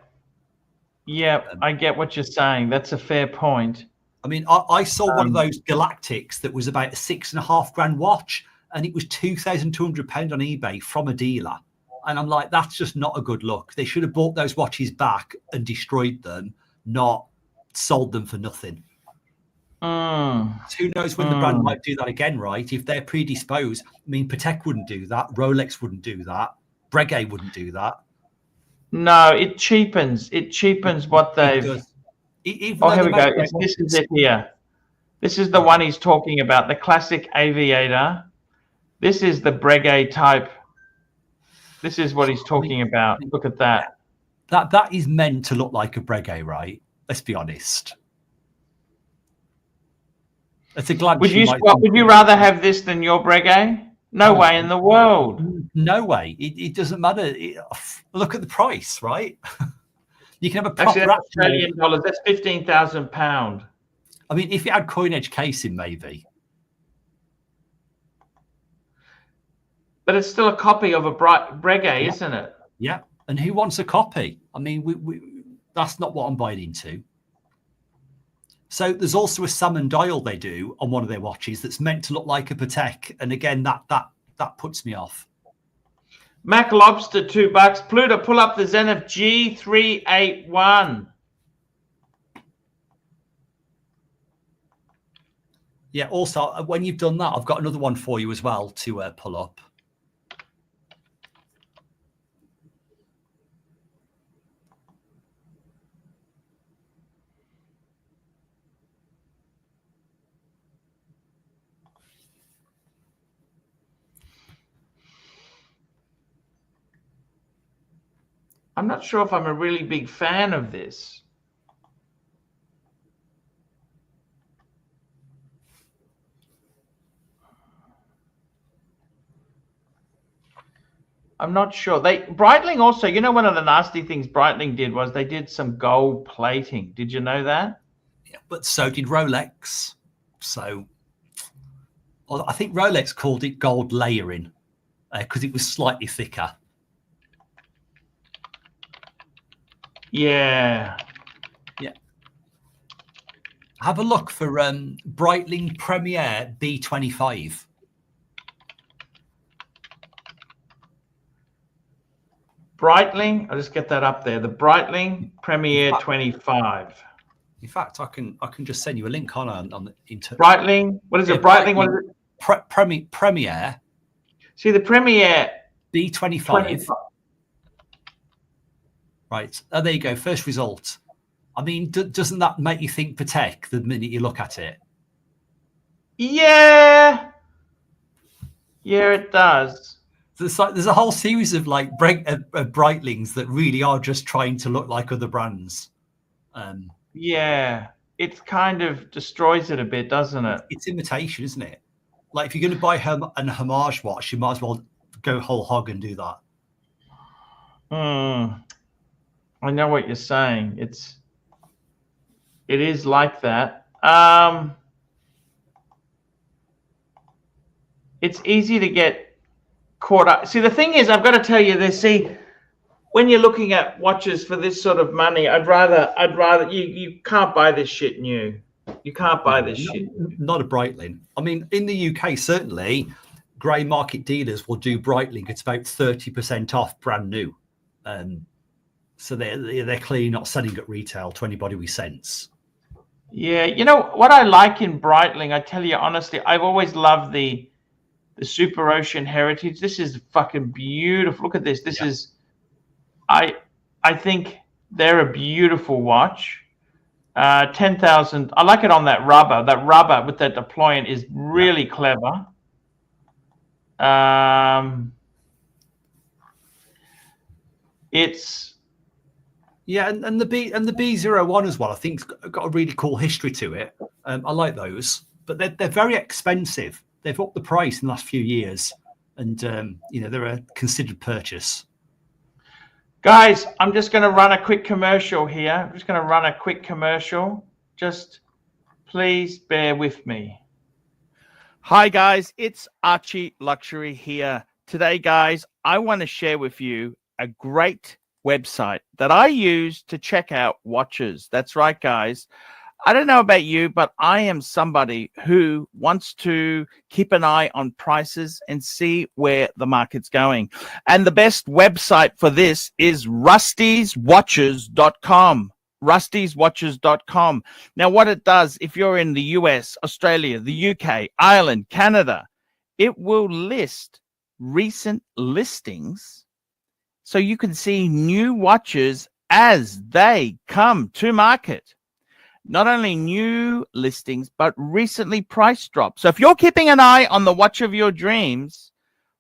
I get what you're saying. That's a fair point. I mean, I saw one of those Galactics that was about a £6,500 watch, and it was £2,200 on eBay from a dealer. And I'm like, that's just not a good look. They should have bought those watches back and destroyed them, not sold them for nothing. Who knows when the brand might do that again, right? If they're predisposed. I mean, Patek wouldn't do that. Rolex wouldn't do that. Breguet wouldn't do that. No, it cheapens. It cheapens what they've... Oh, here we go. This is it here. This is the one he's talking about, the classic aviator. This is the Breguet type. This is what he's talking about. Look at that. That is meant to look like a Breguet, right? Let's be honest. It's a glad. Would you rather have this than your Breguet? No way in the world. No way. It doesn't matter. Look at the price, right? You can have a proper... Actually, that's Australian dollars. That's £15,000. I mean, if it had coin edge casing, maybe. But it's still a copy of a Breguet, isn't it? Yeah. And who wants a copy? I mean, that's not what I'm buying into. So there's also a salmon dial they do on one of their watches that's meant to look like a Patek, and again, that puts me off. Mac Lobster, $2. Pluto, pull up the Zenith G381. Yeah. Also, when you've done that, I've got another one for you as well to pull up. I'm not sure if I'm a really big fan of this. I'm not sure. Breitling also, you know, one of the nasty things Breitling did was they did some gold plating. Did you know that? Yeah, but so did Rolex. So I think Rolex called it gold layering because it was slightly thicker. Yeah. Yeah. Have a look for Breitling Premier B25. Breitling, I'll just get that up there. The Breitling Premier 25. In fact, I can just send you a link on the internet. Breitling, what is it? Breitling, what is it? Premier. See the Premier B25. 25. Right. Oh, there you go. First result. I mean, doesn't that make you think Patek the minute you look at it? Yeah. Yeah, it does. There's a whole series of like Breitlings that really are just trying to look like other brands. Yeah, it kind of destroys it a bit, doesn't it? It's imitation, isn't it? Like if you're going to buy an homage watch, you might as well go whole hog and do that. I know what you're saying. It is like that. It's easy to get caught up. See, the thing is, I've got to tell you this. See, when you're looking at watches for this sort of money, I'd rather you can't buy this shit new. You can't buy this shit. Not a Breitling. I mean, in the UK, certainly, grey market dealers will do Breitling. It's about 30% off brand new. So they're clearly not selling at retail to anybody with sense. Yeah, you know what I like in Breitling, I tell you honestly, I've always loved the Super Ocean Heritage. This is fucking beautiful. Look at this. This is, I think they're a beautiful watch. 10,000. I like it on that rubber. That rubber with that deployant is really clever. It's and the B01 as well. I think it's got a really cool history to it. I like those, but they're very expensive. They've upped the price in the last few years, and they're a considered purchase. Guys, I'm just going to run a quick commercial here. I'm just going to run a quick commercial. Just please bear with me. Hi, guys. It's Archie Luxury here. Today, guys, I want to share with you a great website that I use to check out watches. That's right, guys. I don't know about you, but I am somebody who wants to keep an eye on prices and see where the market's going. And the best website for this is rustyswatches.com. rustyswatches.com. Now, what it does, if you're in the US, Australia, the UK, Ireland, Canada, it will list recent listings so you can see new watches as they come to market. Not only new listings, but recently price drops. So if you're keeping an eye on the watch of your dreams,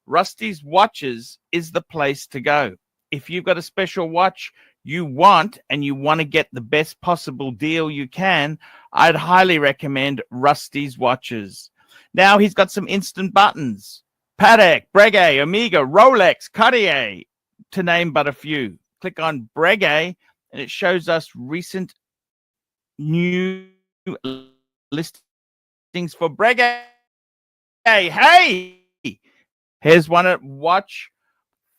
Rusty's Watches is the place to go. If you've got a special watch you want and you want to get the best possible deal you can, I'd highly recommend Rusty's Watches. Now he's got some instant buttons. Patek, Breguet, Omega, Rolex, Cartier, to name but a few. Click on Breguet and it shows us recent new listings for Breguet. Hey, here's one at watch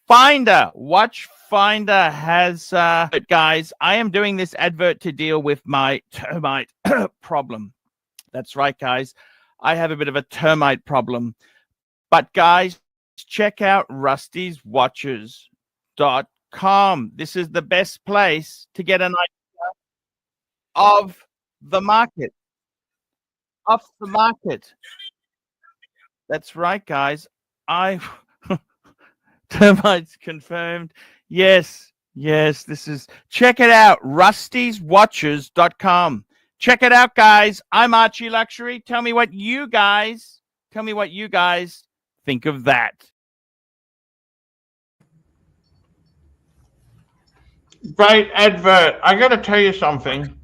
Finder, Watch Finder has, guys, I am doing this advert to deal with my termite problem. That's right, guys. I have a bit of a termite problem. But guys, check out rustyswatches.com. This is the best place to get an idea of the market. Off the market. That's right, guys. Termites confirmed. Yes, this is. Check it out, rustyswatches.com. Check it out, guys. I'm Archie Luxury. Tell me what you guys think of that. Great advert. I got to tell you something.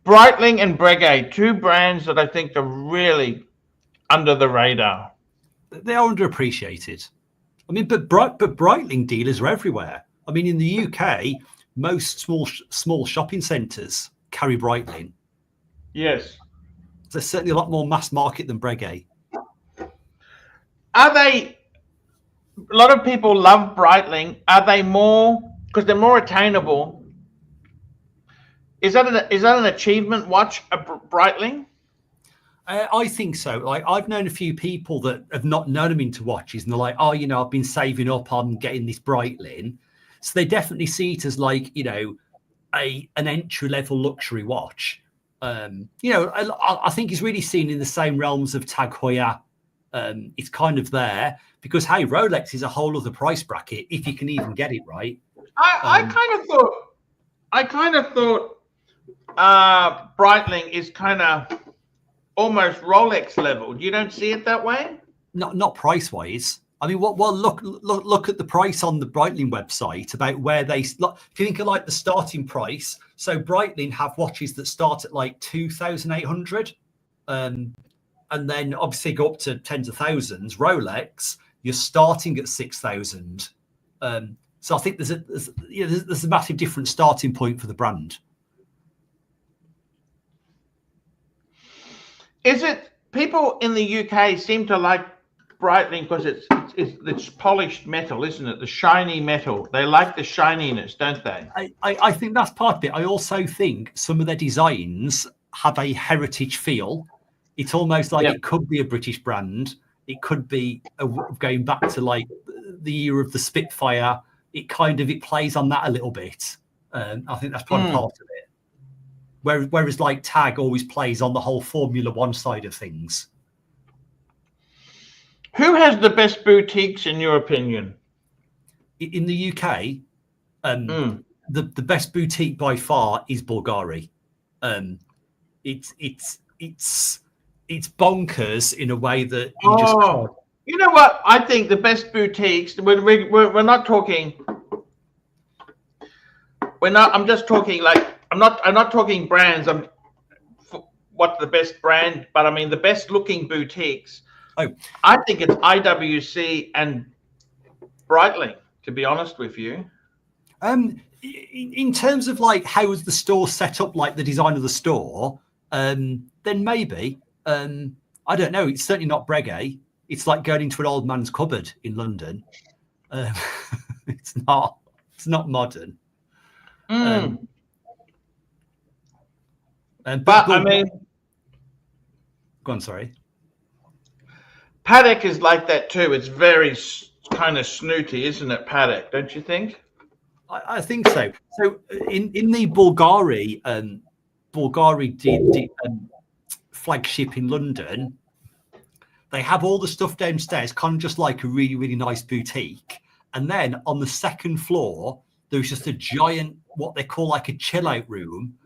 Breitling and Breguet, two brands that I think are really under the radar. They are underappreciated. I mean, but Breitling dealers are everywhere. I mean, in the UK, most small shopping centres carry Breitling. Yes. There's certainly a lot more mass market than Breguet. Are they? A lot of people love Breitling. Are they more because they're more attainable? Is that an achievement watch, a Breitling? I think so. Like, I've known a few people that have not known them into watches, and they're like, "Oh, you know, I've been saving up on getting this Breitling." So they definitely see it as like, you know, an entry level luxury watch. You know, I think it's really seen in the same realms of Tag Heuer. It's kind of there because, hey, Rolex is a whole other price bracket if you can even get it right. I kind of thought Breitling is kind of almost Rolex level. You don't see it that way? Not price wise. I mean, well, look at the price on the Breitling website about where they. If you think of like the starting price, so Breitling have watches that start at like 2,800, and then obviously go up to tens of thousands. Rolex, you're starting at 6,000. So I think there's a massive different starting point for the brand. Is it people in the UK seem to like Breitling because it's polished metal, isn't it? The shiny metal. They like the shininess, don't they? I think that's part of it. I also think some of their designs have a heritage feel. It's almost like it could be a British brand. It could be going back to like the year of the Spitfire. It plays on that a little bit. I think that's part of it. Whereas like Tag always plays on the whole Formula One side of things. Who has the best boutiques in your opinion? In the UK, the best boutique by far is Bulgari. It's bonkers in a way that you just can't. You know what? I think the best boutiques. We're not talking. I'm just talking like. I'm not talking brands. What's the best brand? But I mean the best looking boutiques. Oh, I think it's IWC and Breitling. To be honest with you. In terms of like how was the store set up, like the design of the store, then maybe. I don't know. It's certainly not Breguet. It's like going into an old man's cupboard in London. It's not modern. But I mean, go on. Sorry. Patek is like that too. It's very kind of snooty, isn't it, Patek? Don't you think? I think so. So in the Bulgari flagship in London, they have all the stuff downstairs, kind of just like a really, really nice boutique. And then on the second floor, there's just a giant, what they call like a chill out room.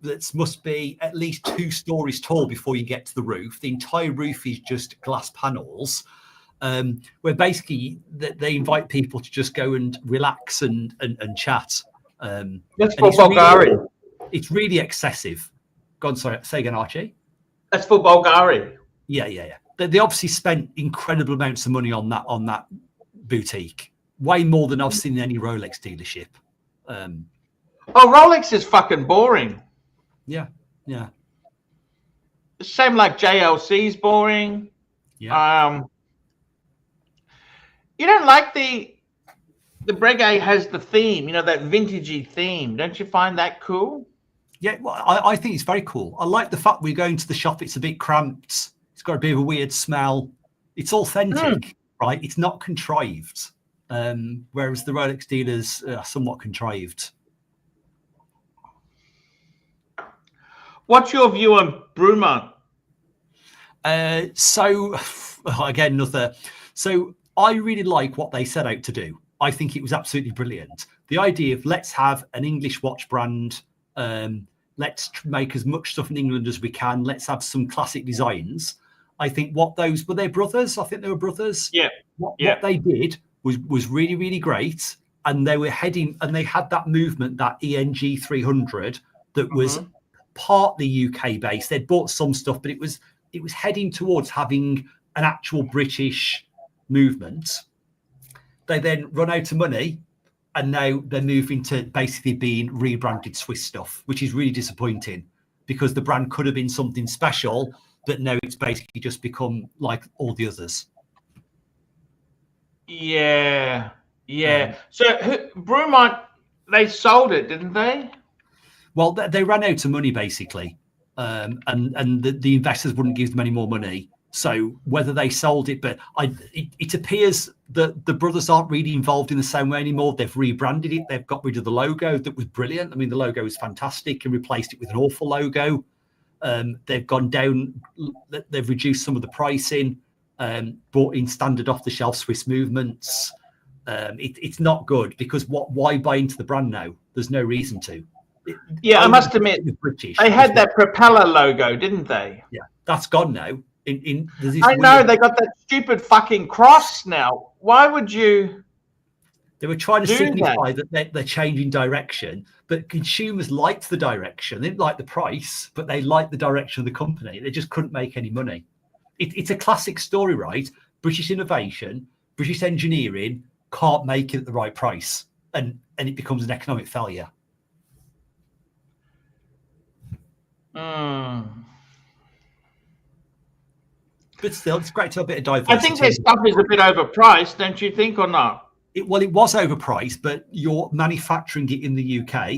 That must be at least 2 stories tall before you get to the roof. The entire roof is just glass panels, where basically they invite people to just go and relax and chat. That's for Bulgari. It's really excessive. Go on, sorry, say again, Archie. That's for Bulgari. Yeah. They obviously spent incredible amounts of money on that boutique. Way more than I've seen in any Rolex dealership. Rolex is fucking boring. Yeah. Same like JLC's boring. Yeah. You don't like the Breguet has the theme, you know, that vintagey theme. Don't you find that cool? Yeah, well, I think it's very cool. I like the fact we're going to the shop. It's a bit cramped. It's got a bit of a weird smell. It's authentic, right? It's not contrived. Whereas the Rolex dealers are somewhat contrived. What's your view on Brumont? So again, so I really like what they set out to do. I think it was absolutely brilliant. The idea of let's have an English watch brand. Let's make as much stuff in England as we can. Let's have some classic designs. I think what those were their brothers. I think they were brothers. Yeah. What they did was really, really great. And they were heading, and they had that movement, that ENG 300, that was partly UK based. They'd bought some stuff, but it was heading towards having an actual British movement. They then run out of money, and now they're moving to basically being rebranded Swiss stuff, which is really disappointing because the brand could have been something special, but now it's basically just become like all the others. Yeah. So Brumont, they sold it, didn't they? Well, they ran out of money basically, and the investors wouldn't give them any more money. So whether they sold it, but it appears that the brothers aren't really involved in the same way anymore. They've rebranded it. They've got rid of the logo that was brilliant. I mean, the logo was fantastic and replaced it with an awful logo. They've gone down. They've reduced some of the pricing, brought in standard off-the-shelf Swiss movements. It's not good because why buy into the brand now? There's no reason to. I must admit, they had that propeller logo, didn't they? Yeah, that's gone now. I know they got that stupid fucking cross now. Why would you? They were trying to signify that they're changing direction, but consumers liked the direction. They didn't like the price, but they liked the direction of the company. They just couldn't make any money. It's a classic story, right? British innovation, British engineering can't make it at the right price, and it becomes an economic failure. But still, it's great to have a bit of diversity. I think their stuff is a bit overpriced, don't you think, or not? It was overpriced, but you're manufacturing it in the UK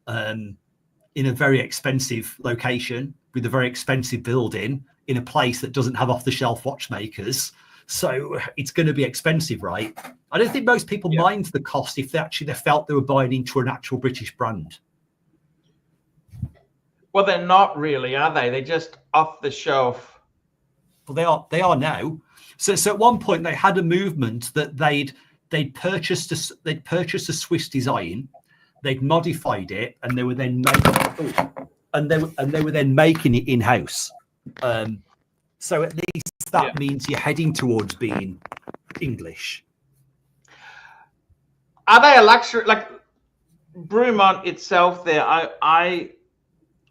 in a very expensive location with a very expensive building in a place that doesn't have off-the-shelf watchmakers. So it's going to be expensive, right? I don't think most people mind the cost if they felt they were buying into an actual British brand. Well, they're not really, are they? They're just off the shelf. Well, they are now. So at one point they had a movement that they'd purchased a Swiss design, they'd modified it, and they were then making it in house. So at least that means you're heading towards being English. Are they a luxury like Brumont itself? There,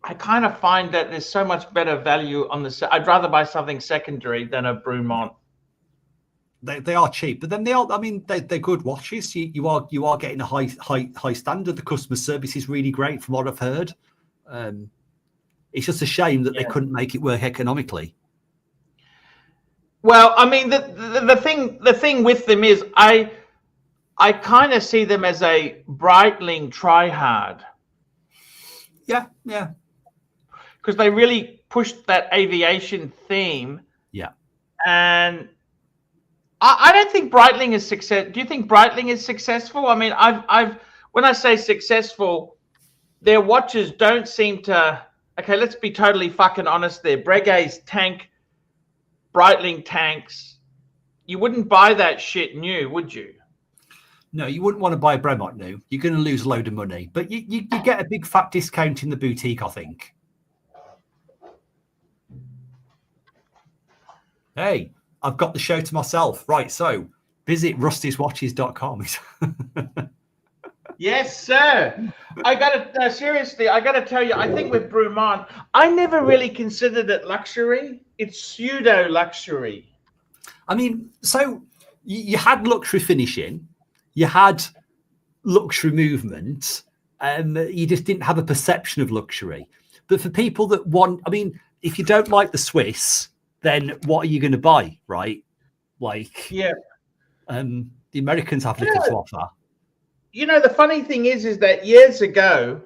I kind of find that there's so much better value on the. I'd rather buy something secondary than a Brumont. They are cheap, but then they are. I mean, they're good watches. You are getting a high standard. The customer service is really great, from what I've heard. It's just a shame that they couldn't make it work economically. Well, I mean, the thing with them is I kind of see them as a Breitling try-hard. Yeah. Because they really pushed that aviation theme. Yeah. And I don't think Breitling is success. Do you think Breitling is successful? I mean, when I say successful, their watches don't seem to. Okay, let's be totally fucking honest. There, Breguet's tank, Breitling tanks. You wouldn't buy that shit new, would you? No, you wouldn't want to buy a Bremont new. You're going to lose a load of money, but you get a big fat discount in the boutique, I think. Hey, I've got the show to myself. Right, so visit rustyswatches.com. Yes, sir. Seriously, I got to tell you, I think with Brumont, I never really considered it luxury. It's pseudo luxury. I mean, so you had luxury finishing, you had luxury movement, and you just didn't have a perception of luxury. But for people that want, I mean, if you don't like the Swiss, then what are you going to buy, right? Like, yeah. The Americans have little to offer. You know, the funny thing is that years ago,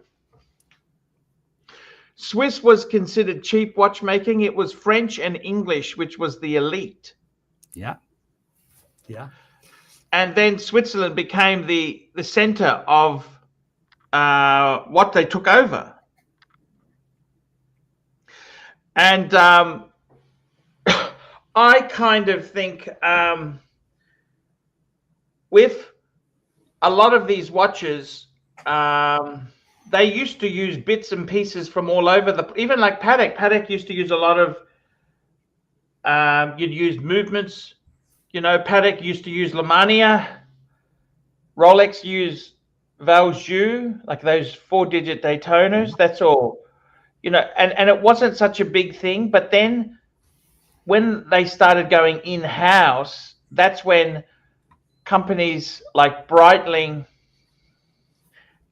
Swiss was considered cheap watchmaking. It was French and English, which was the elite. Yeah. Yeah. And then Switzerland became the center of what they took over. And I kind of think with a lot of these watches, they used to use bits and pieces from all over even like Patek. Patek used to use a lot of, you'd use movements. You know, Patek used to use Lemania. Rolex used Valjoux, like those 4-digit Daytonas. That's all. You know, and it wasn't such a big thing. But then when they started going in-house, that's when companies like Breitling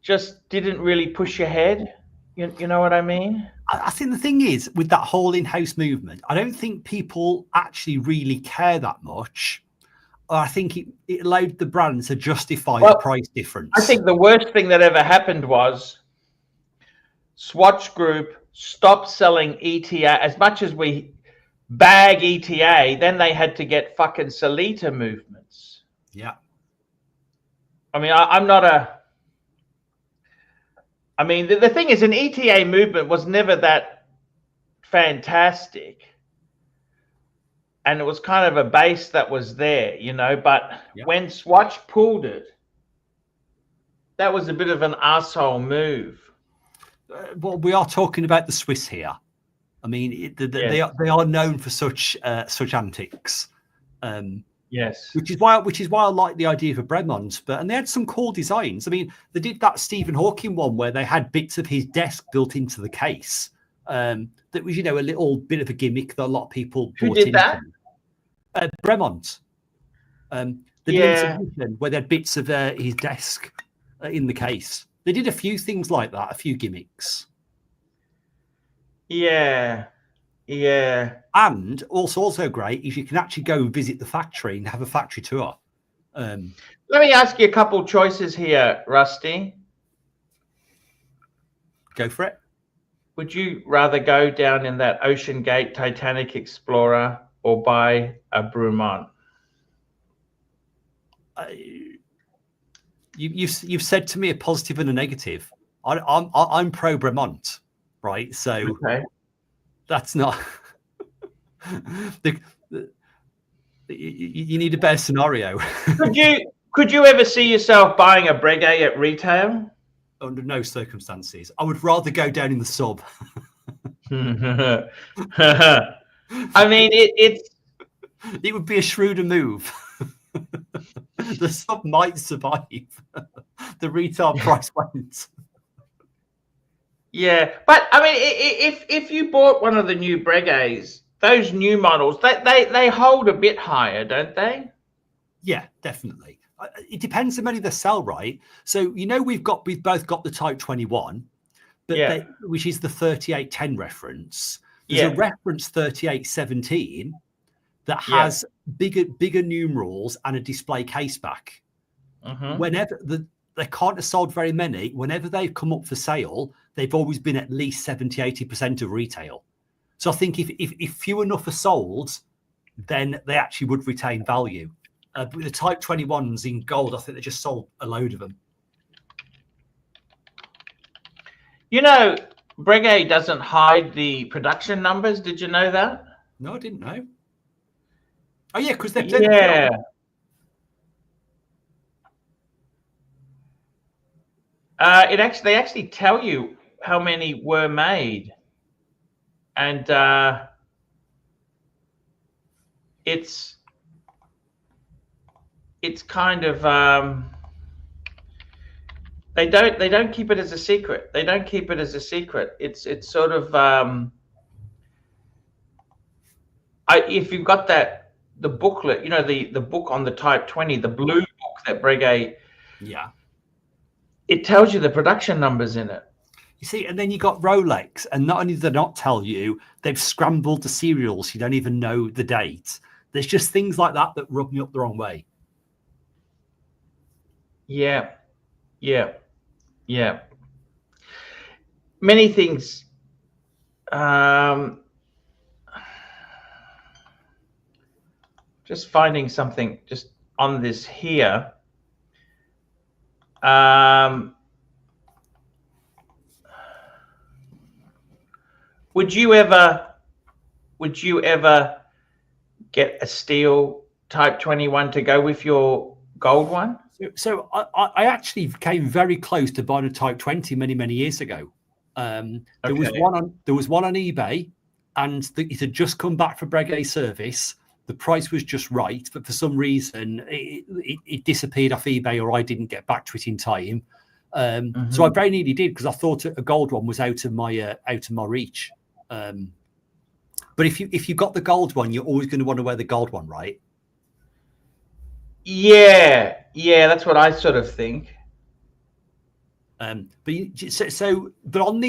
just didn't really push ahead. You know what I mean? I think the thing is, with that whole in-house movement, I don't think people actually really care that much. I think it allowed the brand to justify the price difference. I think the worst thing that ever happened was Swatch Group stopped selling ETA. As much as we bag ETA, then they had to get fucking Solita movements. Yeah. I mean, I'm not a... I mean, the thing is, an ETA movement was never that fantastic. And it was kind of a base that was there, you know. But when Swatch pulled it, that was a bit of an arsehole move. Well, we are talking about the Swiss here. I mean, they are known for such antics. Yes, which is why I like the idea of a Bremont. And they had some cool designs. I mean, they did that Stephen Hawking one where they had bits of his desk built into the case. That was, you know, a little bit of a gimmick that a lot of people bought into. Who did that? Bremont. The limited edition where they had bits of his desk in the case. They did a few things like that, a few gimmicks. Yeah. Yeah. And also great is you can actually go visit the factory and have a factory tour. Let me ask you a couple choices here, Rusty. Go for it. Would you rather go down in that Ocean Gate Titanic Explorer or buy a Brumont? You've said to me a positive and a negative. I'm pro Bremont, right? So that's not. You need a better scenario. Could you ever see yourself buying a Breguet at retail? Under no circumstances. I would rather go down in the sub. I mean, it would be a shrewder move. The sub might survive. The retail price won't. Yeah, but I mean, if you bought one of the new Breguets, those new models, they hold a bit higher, don't they? Yeah, definitely. It depends how many they sell, right? So, you know, we've both got the Type 21, but which is the 3810 reference. There's a reference 3817 that has bigger numerals and a display case back. Whenever they can't have sold very many, whenever they've come up for sale, they've always been at least 70-80% of retail. So I think if few enough are sold, then they actually would retain value. But with the Type 21s in gold, I think they just sold a load of them. You know, Breguet doesn't hide the production numbers. Did you know that? No, I didn't know. Oh, yeah, because they're they actually tell you how many were made, and it's kind of they don't keep it as a secret. They don't keep it as a secret. It's sort of if you've got the booklet, you know, the book on the Type 20, the blue book that Breguet, it tells you the production numbers in it. You see, and then you got Rolex, and not only do they not tell you, they've scrambled the serials. You don't even know the date. There's just things like that rub me up the wrong way. Yeah. Yeah. Yeah. Many things. Just finding something just on this here. Would you ever get a steel Type 21 to go with your gold one? So I actually came very close to buying a Type 20 many years ago. There was one on eBay, and it had just come back for Breguet service. The price was just right, but for some reason it disappeared off eBay, or I didn't get back to it in time. So I very nearly did, because I thought a gold one was out of my reach. But if you got the gold one, you're always going to want to wear the gold one, right? Yeah, that's what I sort of think. But but on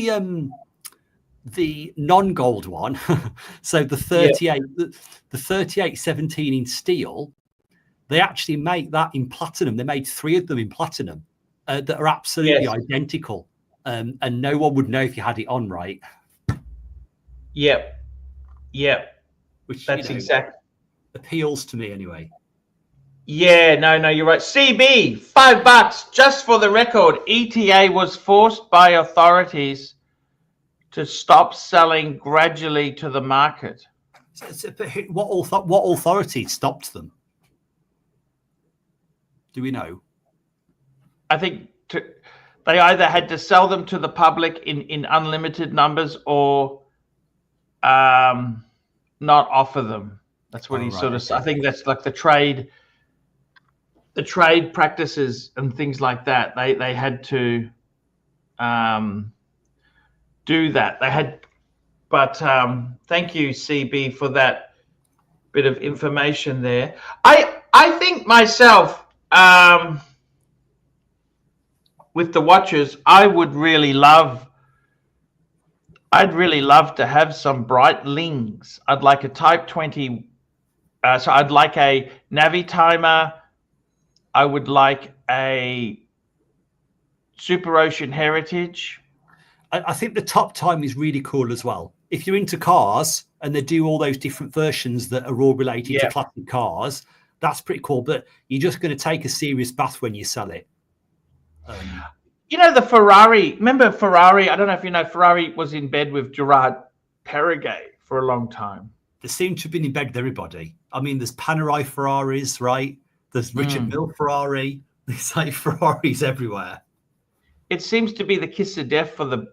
the non-gold one, so the 38, the 3817 in steel, they actually make that in platinum. They made 3 of them in platinum that are absolutely identical, and no one would know if you had it on, right? Yep. Which that's exactly appeals to me anyway. Yeah, no, you're right. CB, $5 just for the record. ETA was forced by authorities to stop selling gradually to the market. What authority stopped them? Do we know? I think they either had to sell them to the public in unlimited numbers, or not offer them. That's what I think that's like the trade practices and things like that. They had to do that. They had, but thank you, CB, for that bit of information there. I think myself, with the watches, I'd really love to have some Breitlings. I'd like a Type 20. So I'd like a Navi timer. I would like a Super Ocean Heritage. I think the top time is really cool as well. If you're into cars and they do all those different versions that are all related to classic cars, that's pretty cool. But you're just going to take a serious bath when you sell it. You know, the Ferrari, remember Ferrari? I don't know if you know, Ferrari was in bed with Gerard Breguet for a long time. They seem to have been in bed with everybody. I mean, there's Panerai Ferraris, right? There's Richard Mille Ferrari. There's like Ferraris everywhere. It seems to be the kiss of death for the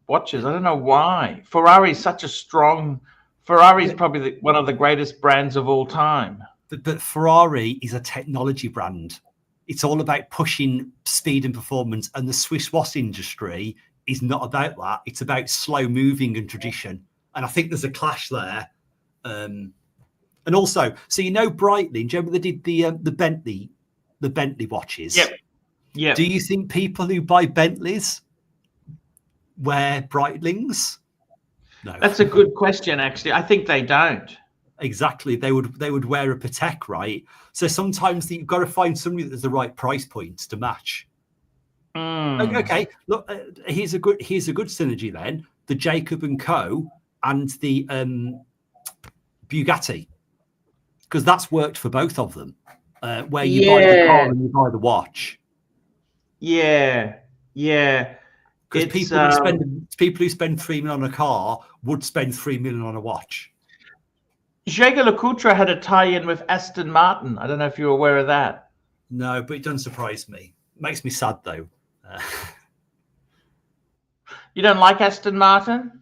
watches. I don't know why. Ferrari is such a strong. Ferrari is probably one of the greatest brands of all time. But Ferrari is a technology brand. It's all about pushing speed and performance, and the Swiss watch industry is not about that. It's about slow moving and tradition. And I think there's a clash there. And also, so Breitling, do you remember they did the Bentley watches? Yep. Do you think people who buy Bentleys wear Breitlings? No. That's a good question, actually. I think they don't. Exactly. They would wear a Patek, right? So sometimes you've got to find somebody that's the right price point to match. Okay, look, here's a good synergy then. The Jacob & Co. and the Bugatti, because that's worked for both of them, where you buy the car and you buy the watch. Yeah. Because people who spend $3 million on a car would spend $3 million on a watch. Jaeger-LeCoultre had a tie-in with Aston Martin. I don't know if you're aware of that. No, but it doesn't surprise me. It makes me sad though. You don't like Aston Martin?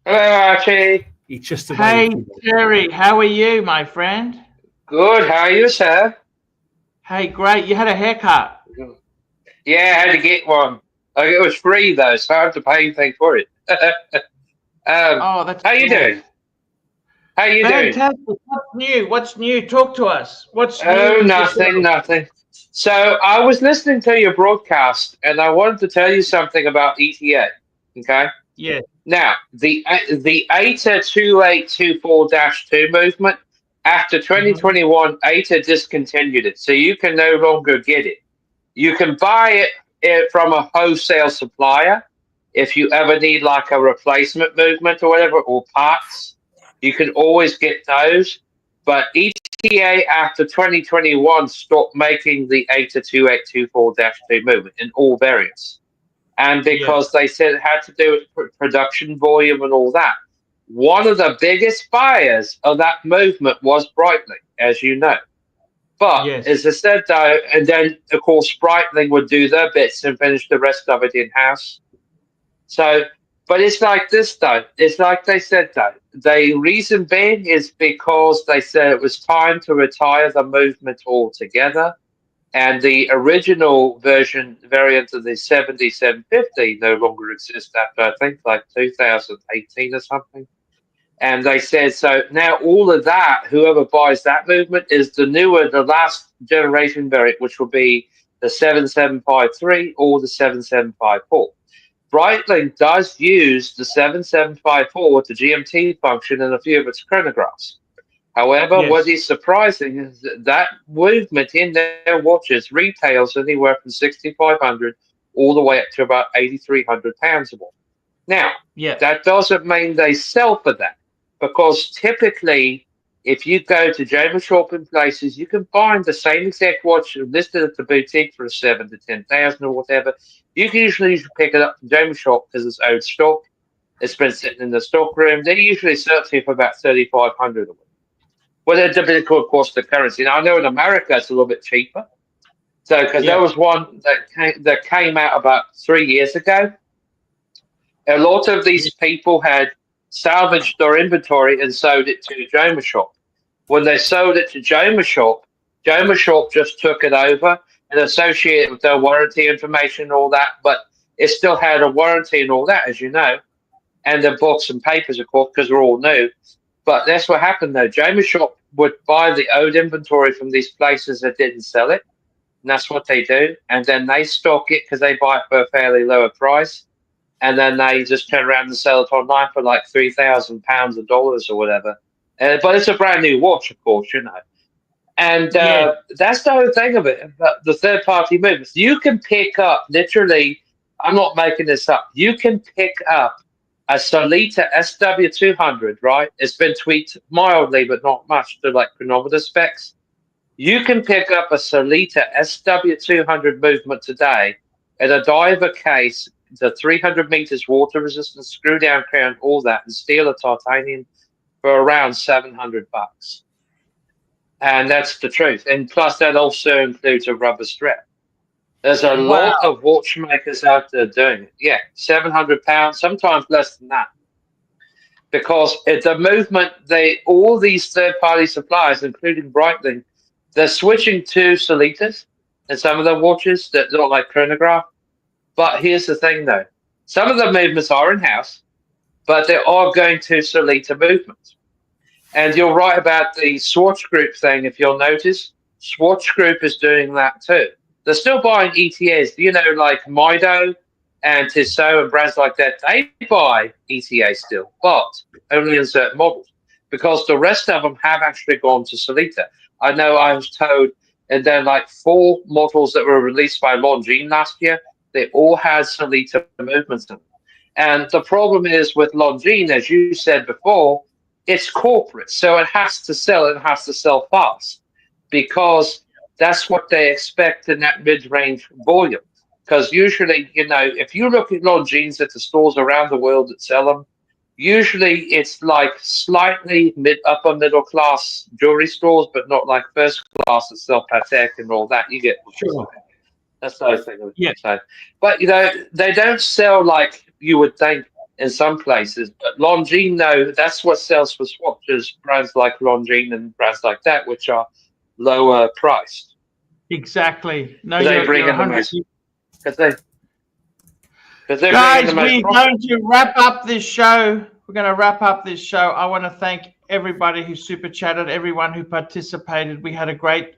Hello, Archie. It's just a hey, Terry, how are you, my friend? Good. How are you, sir? Hey, great. You had a haircut. Yeah, I had to get one. It was free though, so I have to pay anything for it. That's how you doing? How you doing? Fantastic. What's new? Talk to us. What's new? Oh, nothing. So I was listening to your broadcast, and I wanted to tell you something about ETA. Okay. Yeah. Now the ATA 2824-2 movement After 2021, ATA discontinued it, so you can no longer get it. You can buy it from a wholesale supplier if you ever need like a replacement movement or whatever, or parts. You can always get those. But ETA after 2021 stopped making the ATA 2824-2 movement in all variants. And because they said it had to do with production volume and all that. One of the biggest buyers of that movement was Breitling, as you know. But as I said, though, and then, of course, Breitling would do their bits and finish the rest of it in-house. So, but it's like this, though. It's like they said, though. The reason being is because they said it was time to retire the movement altogether. And the original variant of the 7750 no longer exists after, I think, like 2018 or something. And they said, so now all of that, whoever buys that movement is the last generation variant, which will be the 7753 or the 7754. Breitling does use the 7754 with the GMT function in a few of its chronographs. However, what is surprising is that movement in their watches retails anywhere from 6,500 all the way up to about 8,300 pounds a watch. Now, that doesn't mean they sell for that, because typically, if you go to James Shop in places, you can find the same exact watch listed at the boutique for 7,000 to 10,000 or whatever. You can usually pick it up from James Shop because it's old stock. It's been sitting in the stock room. They usually sell it for about 3,500 a week. Well, it's a bit, of course, the currency. Now, I know in America it's a little bit cheaper. So, because there was one that came out about 3 years ago. A lot of these people had salvaged their inventory and sold it to Joma Shop. When they sold it to Joma Shop just took it over and associated it with their warranty information and all that, but it still had a warranty and all that, as you know, and the books and papers, of course, because they're all new. But that's what happened, though. Joma Shop would buy the old inventory from these places that didn't sell it, and that's what they do. And then they stock it because they buy it for a fairly lower price. And then they just turn around and sell it online for like £3,000 or dollars or whatever. But it's a brand new watch, of course, you know. And that's the whole thing of it, about the third-party movements. You can pick up, literally, I'm not making this up, you can pick up a Solita SW200, right? It's been tweaked mildly, but not much, to like chronometer specs. You can pick up a Solita SW200 movement today in a diver case, the 300 meters water resistant, screw down crown, all that, and steel or titanium for around $700. And that's the truth. And plus, that also includes a rubber strap. There's a lot of watchmakers out there doing it. Yeah, £700, sometimes less than that. Because at the movement, all these third-party suppliers, including Breitling, they're switching to Solitas and some of their watches that look like chronograph. But here's the thing, though. Some of the movements are in-house, but they are going to Solita movements. And you're right about the Swatch Group thing, if you'll notice. Swatch Group is doing that too. They're still buying ETAs. You know, like Mido and Tissot and brands like that, they buy ETA still, but only in certain models, because the rest of them have actually gone to Solita. I know I was told, and then like 4 models that were released by Longines last year, they all had Solita movements in them. And the problem is with Longines, as you said before, it's corporate, so it has to sell. It has to sell fast, because that's what they expect in that mid-range volume. Because usually, you know, if you look at Longines at the stores around the world that sell them, usually it's like slightly upper middle class jewelry stores, but not like first class that sell Patek and all that. You get that's the other thing. Yeah. So, but you know, they don't sell like you would think in some places. But Longines, no, that's what sells for swatches. Brands like Longines and brands like that, which are lower priced. Exactly. No, they bring in the most. Guys, we're going to wrap up this show. We're going to wrap up this show. I want to thank everybody who super chatted, everyone who participated. We had a great.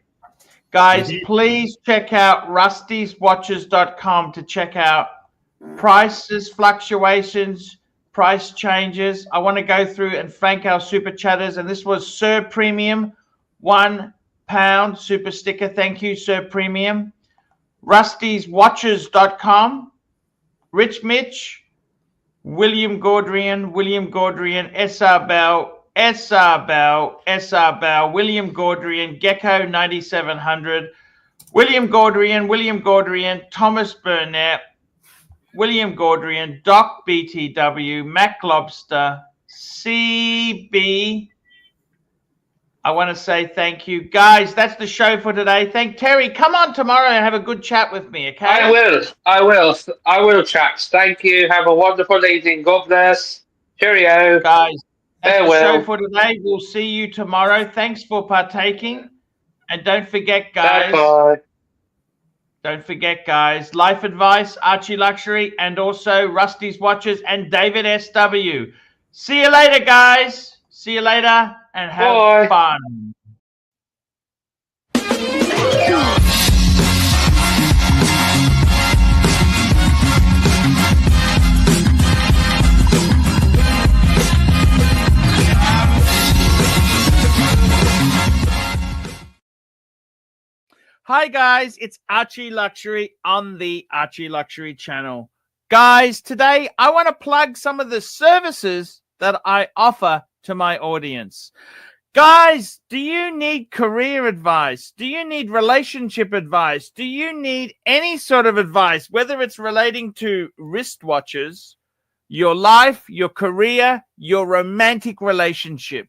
Guys, please check out rustyswatches.com to check out prices, fluctuations, price changes. I want to go through and thank our super chatters. And this was Sir Premium, £1 super sticker. Thank you, Sir Premium. Rusty'sWatches.com, Rich Mitch, William Gordrian, SR Bell, William Gordrian, Gecko 9700, William Gordrian, Thomas Burnett, William Gordrian, Doc BTW, Mac Lobster, CB. I want to say thank you. Guys, that's the show for today. Thank Terry. Come on tomorrow and have a good chat with me, okay? I will, chaps. Thank you. Have a wonderful evening. God bless. Cheerio. Guys, that's the Farewell. show for today. We'll see you tomorrow. Thanks for partaking. And don't forget, guys. Bye-bye. Don't forget, guys, Life Advice, Archie Luxury, and also Rusty's Watches and David SW. See you later, guys. See you later and have fun. Hi guys, it's Archie Luxury on the Archie Luxury channel. Guys, today I want to plug some of the services that I offer to my audience. Guys, do you need career advice? Do you need relationship advice? Do you need any sort of advice, whether it's relating to wristwatches, your life, your career, your romantic relationship?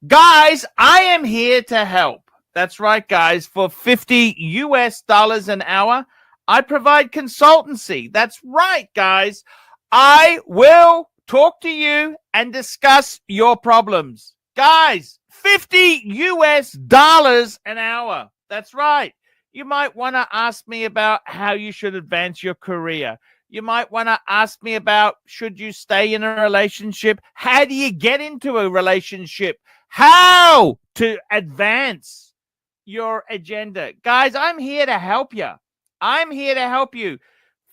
Guys, I am here to help. That's right, guys. For $50 an hour, I provide consultancy. That's right, guys. I will talk to you and discuss your problems. Guys, $50 an hour. That's right. You might want to ask me about how you should advance your career. You might want to ask me about, should you stay in a relationship? How do you get into a relationship? How to advance your agenda. Guys, I'm here to help you. I'm here to help you.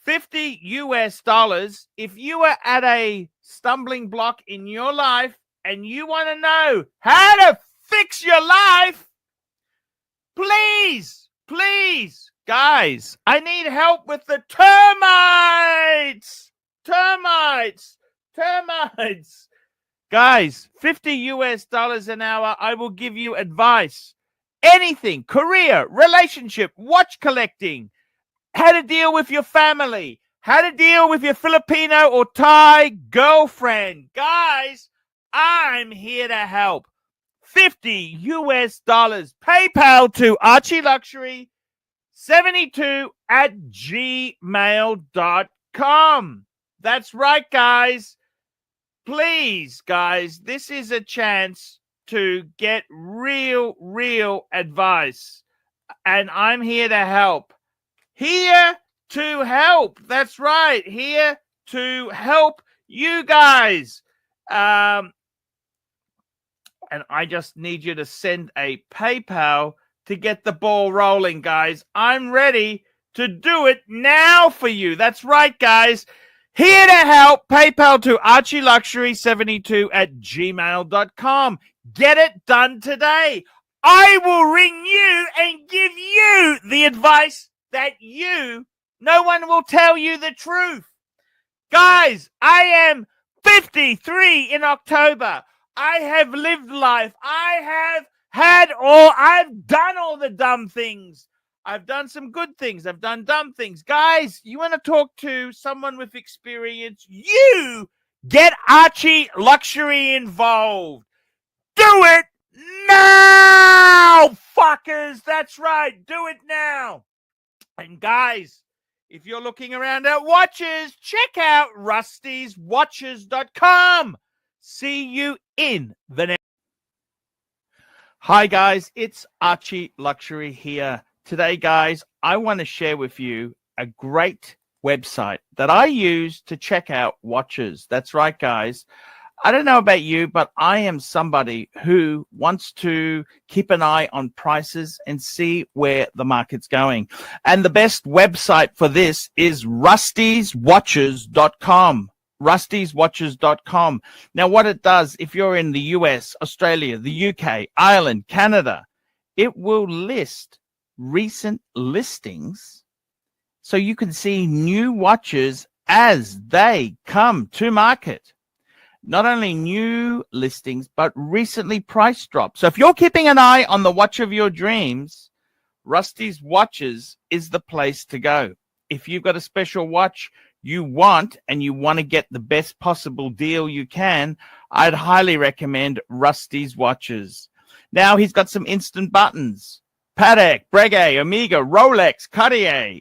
$50. If you are at a stumbling block in your life and you want to know how to fix your life, please, guys, I need help with the termites. Guys, $50 an hour. I will give you advice. Anything, career, relationship, watch collecting, how to deal with your family, how to deal with your Filipino or Thai girlfriend. Guys, I'm here to help. $50. PayPal to archieluxury72@gmail.com. That's right, guys. Please, guys, this is a chance to get real advice, and I'm here to help. Here to help. That's right. Here to help you guys. And I just need you to send a PayPal to get the ball rolling, guys. I'm ready to do it now for you. That's right, guys. Here to help. PayPal to archieluxury72@gmail.com. Get it done today. I will ring you and give you the advice that no one will tell you the truth. Guys, I am 53 in October. I have lived life. I've done all the dumb things. I've done some good things. I've done dumb things. Guys, you want to talk to someone with experience? You get Archie Luxury involved. Do it now, fuckers. That's right. Do it now. And guys, if you're looking around at watches, check out rustyswatches.com. See you in the next. Hi, guys. It's Archie Luxury here. Today, guys, I want to share with you a great website that I use to check out watches. That's right, guys. I don't know about you, but I am somebody who wants to keep an eye on prices and see where the market's going. And the best website for this is rustyswatches.com. rustyswatches.com. Now, what it does, if you're in the US, Australia, the UK, Ireland, Canada, it will list recent listings so you can see new watches as they come to market. Not only new listings, but recently price drops. So if you're keeping an eye on the watch of your dreams, Rusty's Watches is the place to go. If you've got a special watch you want and you want to get the best possible deal you can, I'd highly recommend Rusty's Watches. Now he's got some instant buttons. Patek, Breguet, Omega, Rolex, Cartier,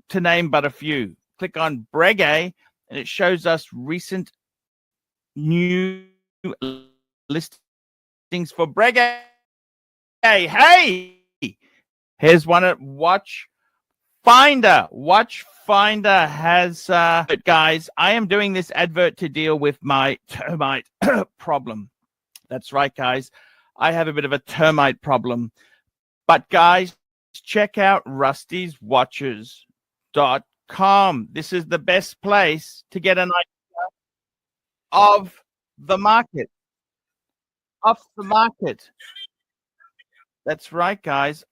to name but a few. Click on Breguet and it shows us recent new listings for Breguet. Hey, here's one at Watch Finder. Watch Finder has guys, I am doing this advert to deal with my termite problem. That's right, guys. I have a bit of a termite problem. But guys, check out rustyswatches.com. This is the best place to get an idea of the market. Off the market. That's right, guys.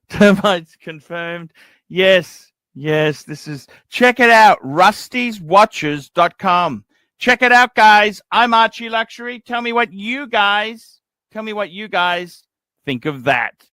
Termites confirmed. Yes, this is, check it out, rustyswatches.com. Check it out, guys. I'm Archie Luxury. Tell me what you guys think of that.